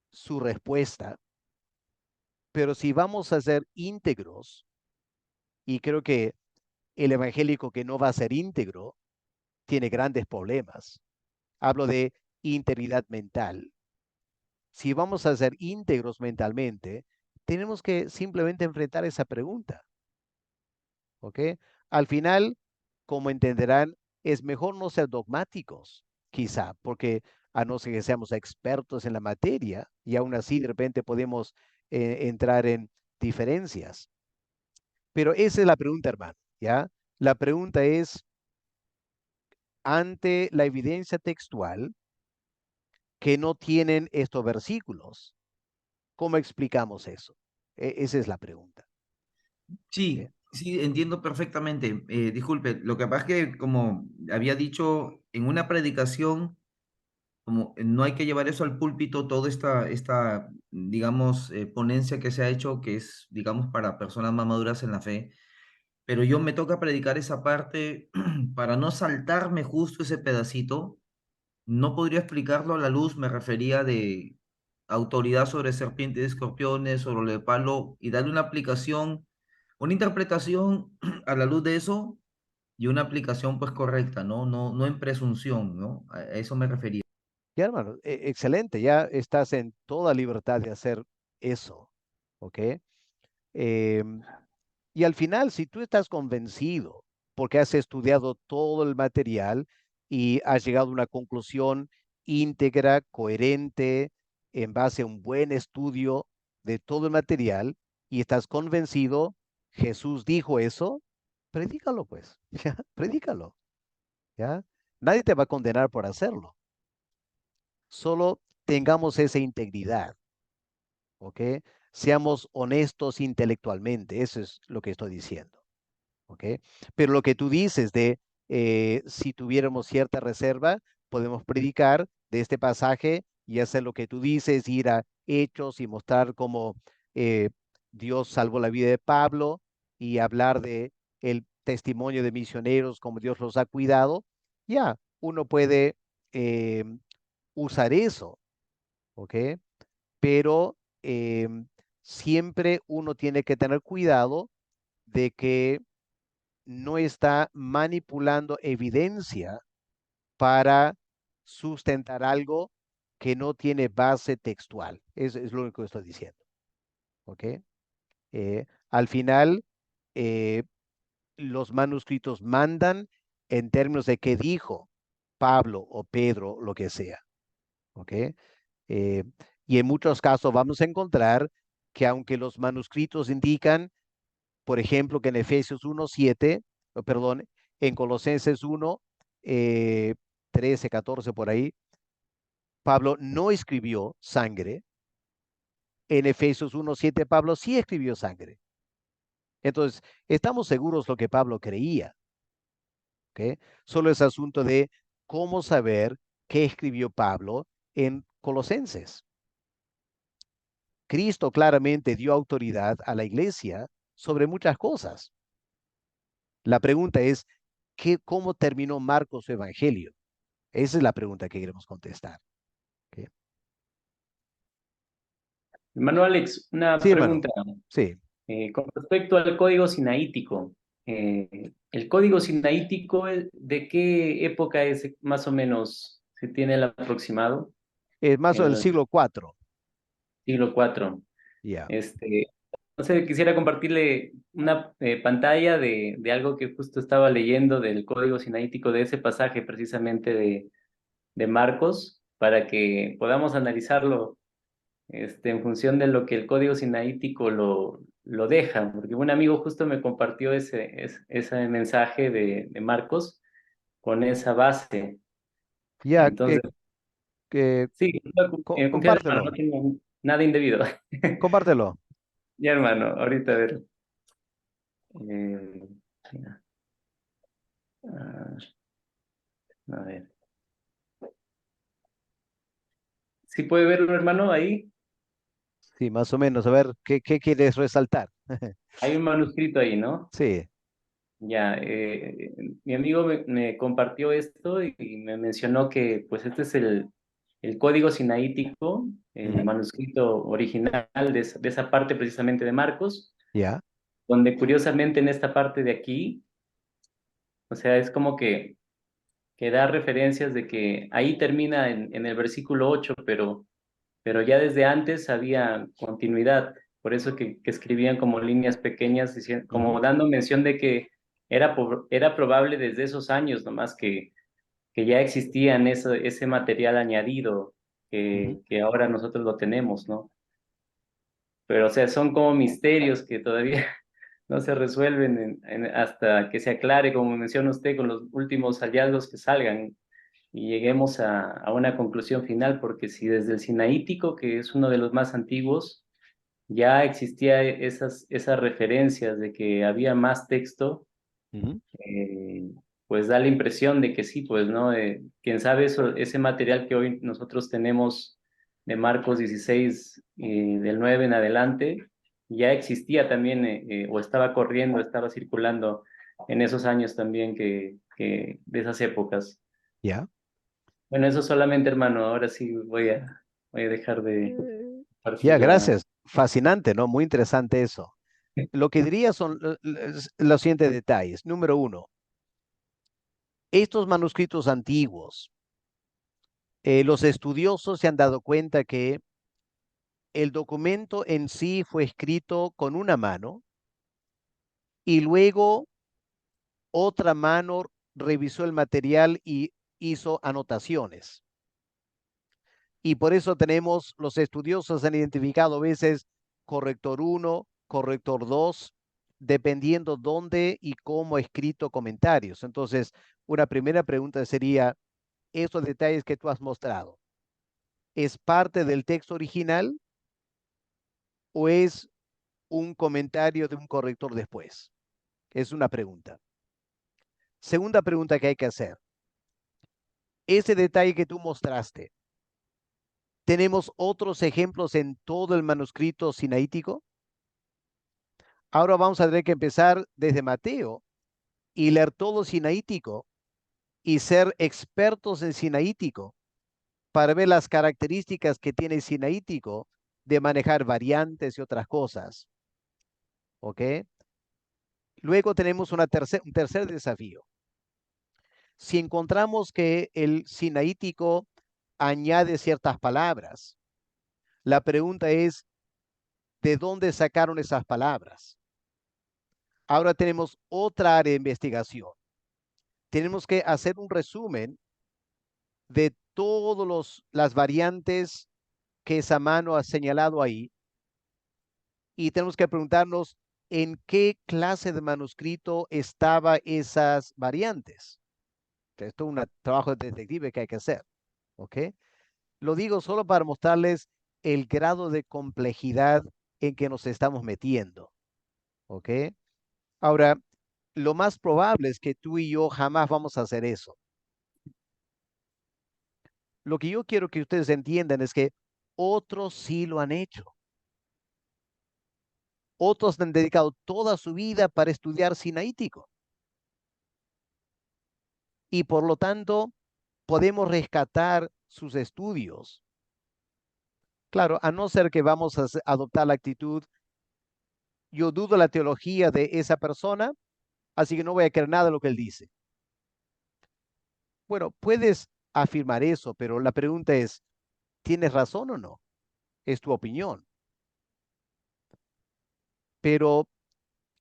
[SPEAKER 1] su respuesta, pero si vamos a ser íntegros, y creo que el evangélico que no va a ser íntegro tiene grandes problemas. Hablo de integridad mental. Si vamos a ser íntegros mentalmente, tenemos que simplemente enfrentar esa pregunta. ¿Ok? Al final, como entenderán, es mejor no ser dogmáticos, quizá, porque a no ser que seamos expertos en la materia y aún así de repente podemos entrar en diferencias. Pero esa es la pregunta, hermano, ¿ya? La pregunta es, ante la evidencia textual que no tienen estos versículos, ¿cómo explicamos eso? Esa es la pregunta.
[SPEAKER 5] Sí,
[SPEAKER 1] ¿Ok?
[SPEAKER 5] sí, entiendo perfectamente. Disculpe, lo que pasa es que, como había dicho en una predicación, como no hay que llevar eso al púlpito, toda esta digamos, ponencia que se ha hecho, que es, digamos, para personas más maduras en la fe, pero yo me toca predicar esa parte para no saltarme justo ese pedacito. No podría explicarlo a la luz, me refería de autoridad sobre serpientes y escorpiones, sobre lo de palo, y darle una aplicación, una interpretación a la luz de eso y una aplicación pues correcta, ¿no? No en presunción, ¿no? A eso me refería.
[SPEAKER 1] Ya, hermano, excelente, ya estás en toda libertad de hacer eso, ¿ok? Em, y al final, si tú estás convencido, porque has estudiado todo el material y has llegado a una conclusión íntegra, coherente, en base a un buen estudio de todo el material, y estás convencido, Jesús dijo eso, predícalo pues, ¿ya? Predícalo, ¿ya? Nadie te va a condenar por hacerlo. Solo tengamos esa integridad, ¿ok? Seamos honestos intelectualmente, eso es lo que estoy diciendo, ¿ok? Pero lo que tú dices de si tuviéramos cierta reserva, podemos predicar de este pasaje y hacer lo que tú dices, ir a Hechos y mostrar cómo eh, Dios salvó la vida de Pablo y hablar de el testimonio de misioneros, como Dios los ha cuidado. Ya, uno puede usar eso, ¿ok? Pero siempre uno tiene que tener cuidado de que no está manipulando evidencia para sustentar algo que no tiene base textual. Es lo único que estoy diciendo. ¿Ok? Al final, los manuscritos mandan en términos de qué dijo Pablo o Pedro, lo que sea. ¿Ok? Y en muchos casos vamos a encontrar que aunque los manuscritos indican, por ejemplo, que en Efesios 1:7, perdón, en Colosenses 1, 13, 14 por ahí, Pablo no escribió sangre. En Efesios 1:7, Pablo sí escribió sangre. Entonces, estamos seguros lo que Pablo creía. ¿Ok? Solo es asunto de cómo saber qué escribió Pablo en Colosenses. Cristo claramente dio autoridad a la iglesia sobre muchas cosas. La pregunta es, ¿cómo terminó Marcos su evangelio? Esa es la pregunta que queremos contestar. ¿Ok?
[SPEAKER 3] Hermano Alex, una
[SPEAKER 1] Sí, hermano.
[SPEAKER 3] pregunta.
[SPEAKER 1] Sí.
[SPEAKER 3] Con respecto al código sinaítico, ¿el código sinaítico de qué época es más o menos se tiene el aproximado?
[SPEAKER 1] Es más o menos el
[SPEAKER 3] El
[SPEAKER 1] siglo IV.
[SPEAKER 3] siglo IV.
[SPEAKER 1] Ya.
[SPEAKER 3] No sé, quisiera compartirle una pantalla de algo que justo estaba leyendo del código sinaítico de ese pasaje precisamente de Marcos para que podamos analizarlo en función de lo que el código sinaítico lo deja, porque un amigo justo me compartió ese mensaje de Marcos con esa base.
[SPEAKER 1] Ya,
[SPEAKER 3] Entonces, sí, confiar, hermano, no
[SPEAKER 1] compártelo.
[SPEAKER 3] tengo nada indebido.
[SPEAKER 1] Compártelo.
[SPEAKER 3] Ya, hermano, ahorita a ver. Eh, mira, ah, a ver. ¿Sí puede verlo, hermano? Ahí
[SPEAKER 1] Sí, más o menos. A ver, ¿qué quieres resaltar?
[SPEAKER 3] hay un manuscrito ahí, ¿no?
[SPEAKER 1] Sí.
[SPEAKER 3] Ya, mi amigo me compartió esto y me mencionó que pues este es el código sinaítico, el
[SPEAKER 1] Ujú.
[SPEAKER 3] manuscrito original de esa parte precisamente de Marcos,
[SPEAKER 1] Ya.
[SPEAKER 3] donde curiosamente en esta parte de aquí, o sea, es como que da referencias de que ahí termina en el versículo 8, pero ya desde antes había continuidad, por eso que escribían como líneas pequeñas, como
[SPEAKER 1] Ujú,
[SPEAKER 3] dando mención de que era probable desde esos años nomás que ya existían ese material añadido
[SPEAKER 1] ujú.
[SPEAKER 3] que ahora nosotros lo tenemos, ¿no? Pero o sea, son como misterios que todavía no se resuelven hasta que se aclare, como menciona usted, con los últimos hallazgos que salgan y lleguemos a una conclusión final, porque si desde el Sinaítico, que es uno de los más antiguos, ya existía esas referencias de que había más texto,
[SPEAKER 1] Ujú.
[SPEAKER 3] eh, pues da la impresión de que sí, pues, ¿no? Quién sabe, ese material que hoy nosotros tenemos de Marcos 16, del 9 en adelante, ya existía también, o estaba corriendo, estaba circulando en esos años también de esas épocas.
[SPEAKER 1] Ya.
[SPEAKER 3] Bueno, eso solamente, hermano. Ahora sí voy a dejar de
[SPEAKER 1] Ya,
[SPEAKER 3] partir la...
[SPEAKER 1] gracias. Fascinante, ¿no? Muy interesante eso. Lo que diría son los siguientes detalles. Número uno, estos manuscritos antiguos, los estudiosos se han dado cuenta que el documento en sí fue escrito con una mano y luego otra mano revisó el material y hizo anotaciones. Y por eso tenemos, los estudiosos han identificado a veces corrector 1, corrector 2, dependiendo dónde y cómo ha escrito comentarios. Entonces, una primera pregunta sería, ¿estos detalles que tú has mostrado, es parte del texto original o es un comentario de un corrector después? Es una pregunta. Segunda pregunta que hay que hacer. Ese detalle que tú mostraste, ¿tenemos otros ejemplos en todo el manuscrito sinaítico? Ahora vamos a tener que empezar desde Mateo y leer todo sinaítico y ser expertos en sinaítico para ver las características que tiene sinaítico de manejar variantes y otras cosas. ¿Ok? Luego tenemos un tercer desafío. Si encontramos que el sinaítico añade ciertas palabras, la pregunta es, ¿de dónde sacaron esas palabras? Ahora tenemos otra área de investigación. Tenemos que hacer un resumen de todas las variantes que esa mano ha señalado ahí y tenemos que preguntarnos en qué clase de manuscrito estaban esas variantes. Esto es un trabajo de detective que hay que hacer. ¿Ok? Lo digo solo para mostrarles el grado de complejidad en que nos estamos metiendo. ¿Ok? Ahora, lo más probable es que tú y yo jamás vamos a hacer eso. Lo que yo quiero que ustedes entiendan es que otros sí lo han hecho. Otros han dedicado toda su vida para estudiar sinaítico. Y por lo tanto, podemos rescatar sus estudios. Claro, a no ser que vamos a adoptar la actitud, yo dudo la teología de esa persona, así que no voy a creer nada de lo que él dice. Bueno, puedes afirmar eso, pero la pregunta es, ¿tienes razón o no? Es tu opinión. Pero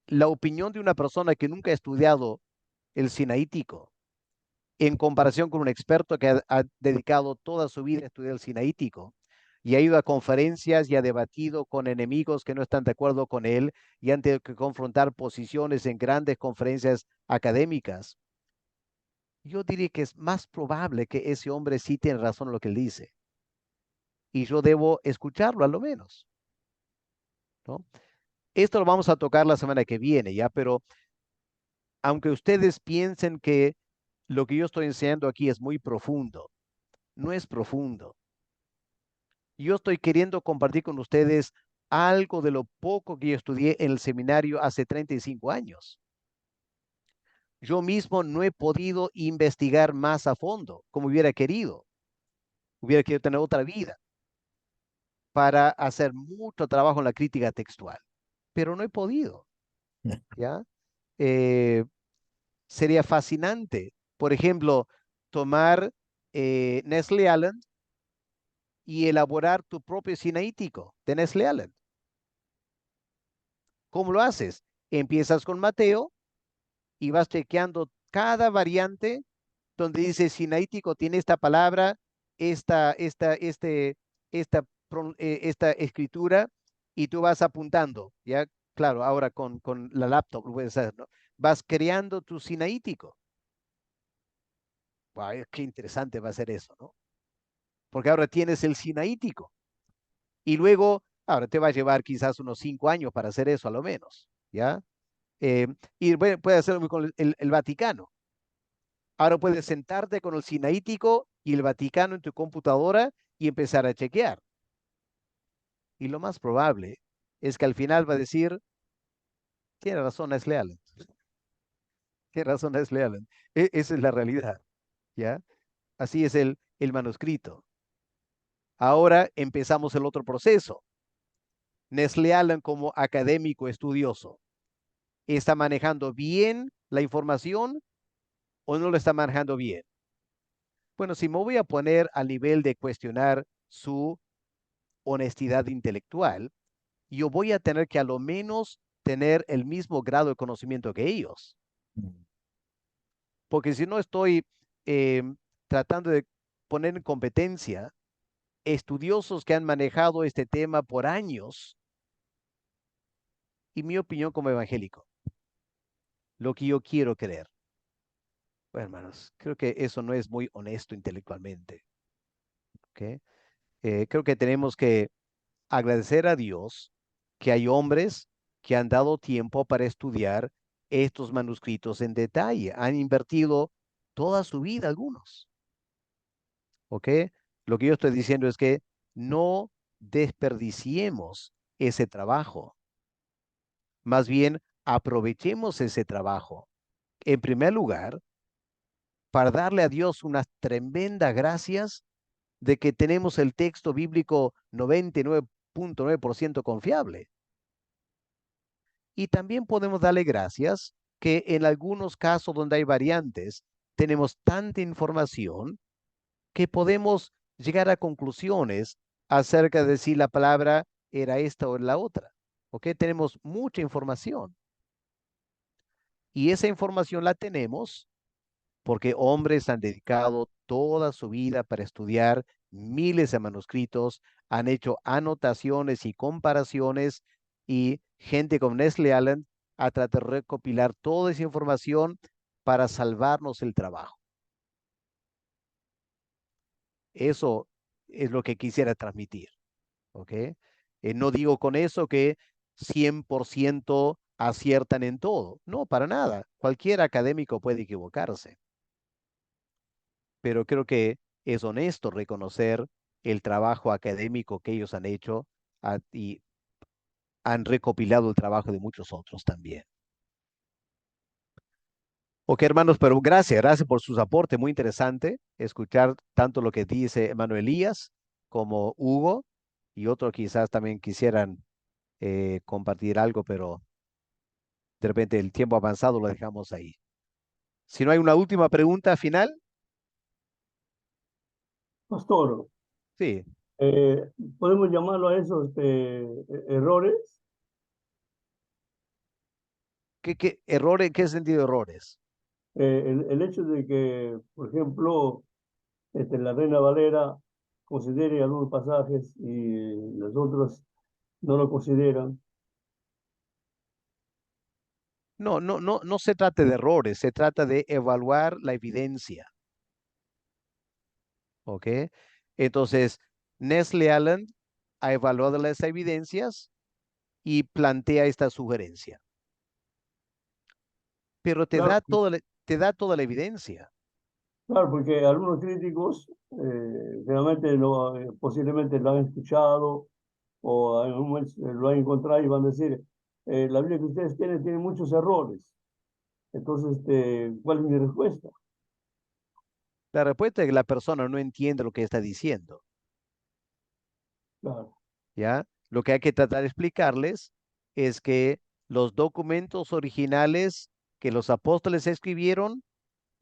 [SPEAKER 1] la opinión de una persona que nunca ha estudiado el sinaítico, en comparación con un experto que ha dedicado toda su vida a estudiar el sinaítico y ha ido a conferencias y ha debatido con enemigos que no están de acuerdo con él y han tenido que confrontar posiciones en grandes conferencias académicas, yo diría que es más probable que ese hombre sí tiene razón en lo que él dice. Y yo debo escucharlo a lo menos, ¿no? Esto lo vamos a tocar la semana que viene, ¿ya? Pero aunque ustedes piensen que lo que yo estoy enseñando aquí es muy profundo, no es profundo. Yo estoy queriendo compartir con ustedes algo de lo poco que yo estudié en el seminario hace 35 años. Yo mismo no he podido investigar más a fondo como hubiera querido. Hubiera querido tener otra vida para hacer mucho trabajo en la crítica textual, pero no he podido, ¿ya? Eh, Sería fascinante, por ejemplo, tomar Nestle Aland y elaborar tu propio sinaítico de Nestle Aland. ¿Cómo lo haces? Empiezas con Mateo y vas chequeando cada variante donde dice sinaítico tiene esta palabra, esta, esta, este, esta escritura, y tú vas apuntando, ¿ya? Claro, ahora con la laptop lo puedes hacer, ¿no? Vas creando tu sinaítico. Wow, qué interesante va a ser eso, ¿no? Porque ahora tienes el sinaítico. Y luego, ahora te va a llevar quizás unos 5 años para hacer eso a lo menos, ¿ya? Y puede hacerlo con el Vaticano. Ahora puedes sentarte con el sinaítico y el Vaticano en tu computadora y empezar a chequear. Y lo más probable es que al final va a decir, tiene razón, es leal. Tiene razón, es leal. Esa es la realidad, ¿ya? Así es el manuscrito. Ahora empezamos el otro proceso. Nestle Aland como académico estudioso, ¿está manejando bien la información o no lo está manejando bien? Bueno, si me voy a poner al nivel de cuestionar su honestidad intelectual, yo voy a tener que a lo menos tener el mismo grado de conocimiento que ellos. Porque si no estoy eh, tratando de poner en competencia estudiosos que han manejado este tema por años y mi opinión como evangélico, lo que yo quiero creer. Bueno, hermanos, creo que eso no es muy honesto intelectualmente. ¿Okay? Creo que tenemos que agradecer a Dios que hay hombres que han dado tiempo para estudiar estos manuscritos en detalle. Han invertido toda su vida algunos. ¿Ok? Lo que yo estoy diciendo es que no desperdiciemos ese trabajo. Más bien, aprovechemos ese trabajo. En primer lugar, para darle a Dios unas tremendas gracias de que tenemos el texto bíblico 99% 99.9% confiable. Y también podemos darle gracias que en algunos casos donde hay variantes, tenemos tanta información que podemos llegar a conclusiones acerca de si la palabra era esta o la otra. ¿Ok? Tenemos mucha información. Y esa información la tenemos porque hombres han dedicado toda su vida para estudiar miles de manuscritos, han hecho anotaciones y comparaciones, y gente como Nestle Allen ha tratado de recopilar toda esa información para salvarnos el trabajo. Eso es lo que quisiera transmitir. ¿Ok? No digo con eso que 100% aciertan en todo. No, para nada. Cualquier académico puede equivocarse. Pero creo que es honesto reconocer el trabajo académico que ellos han hecho, y han recopilado el trabajo de muchos otros también. Ok, hermanos, pero gracias por sus aportes, muy interesante escuchar tanto lo que dice Emanuel Elías como Hugo, y otros quizás también quisieran compartir algo, pero de repente el tiempo avanzado lo dejamos ahí. Si no hay una última pregunta final,
[SPEAKER 2] Pastor,
[SPEAKER 1] sí.
[SPEAKER 2] eh, ¿podemos llamarlo a esos errores?
[SPEAKER 1] ¿Qué errores? ¿Qué sentido de errores?
[SPEAKER 2] El hecho de que, por ejemplo, la Reina Valera considere algunos pasajes y los otros no lo consideran.
[SPEAKER 1] No se trata de errores, se trata de evaluar la evidencia. ¿Ok? Entonces, Nestle Allen ha evaluado las evidencias y plantea esta sugerencia. Pero
[SPEAKER 2] Claro,
[SPEAKER 1] te da toda la evidencia.
[SPEAKER 2] claro, porque algunos críticos realmente posiblemente lo han escuchado o en algún momento lo han encontrado y van a decir, la Biblia que ustedes tienen tiene muchos errores. Entonces, ¿cuál es mi respuesta?
[SPEAKER 1] La respuesta es que la persona no entiende lo que está diciendo.
[SPEAKER 2] Claro,
[SPEAKER 1] ¿Ya? Lo que hay que tratar de explicarles es que los documentos originales que los apóstoles escribieron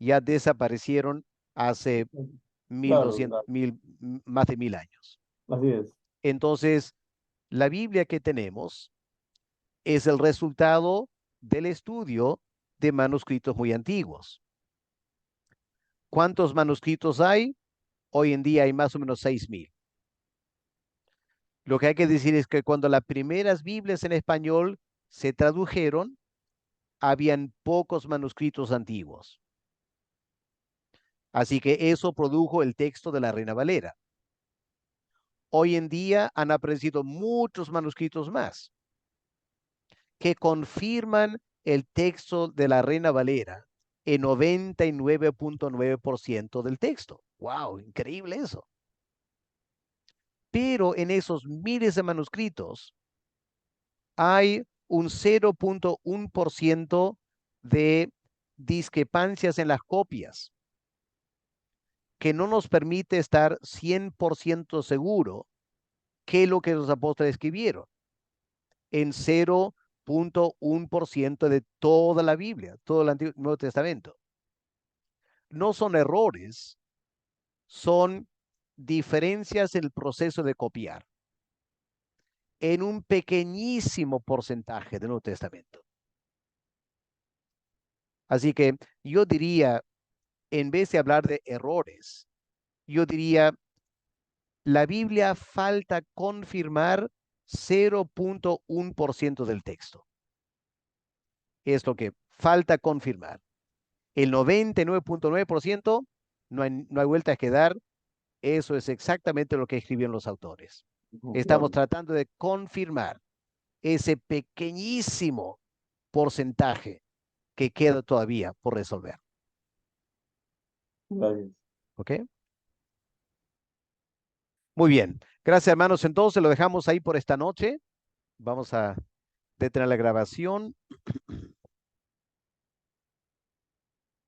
[SPEAKER 1] ya desaparecieron hace
[SPEAKER 2] claro,
[SPEAKER 1] 1200,
[SPEAKER 2] claro,
[SPEAKER 1] más de 1000 años.
[SPEAKER 2] así es.
[SPEAKER 1] Entonces, la Biblia que tenemos es el resultado del estudio de manuscritos muy antiguos. ¿Cuántos manuscritos hay? Hoy en día hay más o menos 6000. Lo que hay que decir es que cuando las primeras Biblias en español se tradujeron, habían pocos manuscritos antiguos. Así que eso produjo el texto de la Reina Valera. Hoy en día han aparecido muchos manuscritos más que confirman el texto de la Reina Valera en 99.9% del texto. ¡Wow! Increíble eso. Pero en esos miles de manuscritos hay un 0.1% de discrepancias en las copias, que no nos permite estar 100% seguro qué es lo que los apóstoles escribieron en 0.1% de toda la Biblia, todo el Antiguo Nuevo Testamento. No son errores, son diferencias en el proceso de copiar en un pequeñísimo porcentaje del Nuevo Testamento. Así que yo diría, en vez de hablar de errores, yo diría, la Biblia falta confirmar 0.1% del texto. Es lo que falta confirmar. El 99.9% no hay vueltas que dar. Eso es exactamente lo que escribieron los autores. Estamos
[SPEAKER 2] Confiable.
[SPEAKER 1] tratando de confirmar ese pequeñísimo porcentaje que queda todavía por resolver.
[SPEAKER 2] Gracias.
[SPEAKER 1] ¿Ok? Muy bien. Gracias, hermanos. Entonces lo dejamos ahí por esta noche. Vamos a detener la grabación.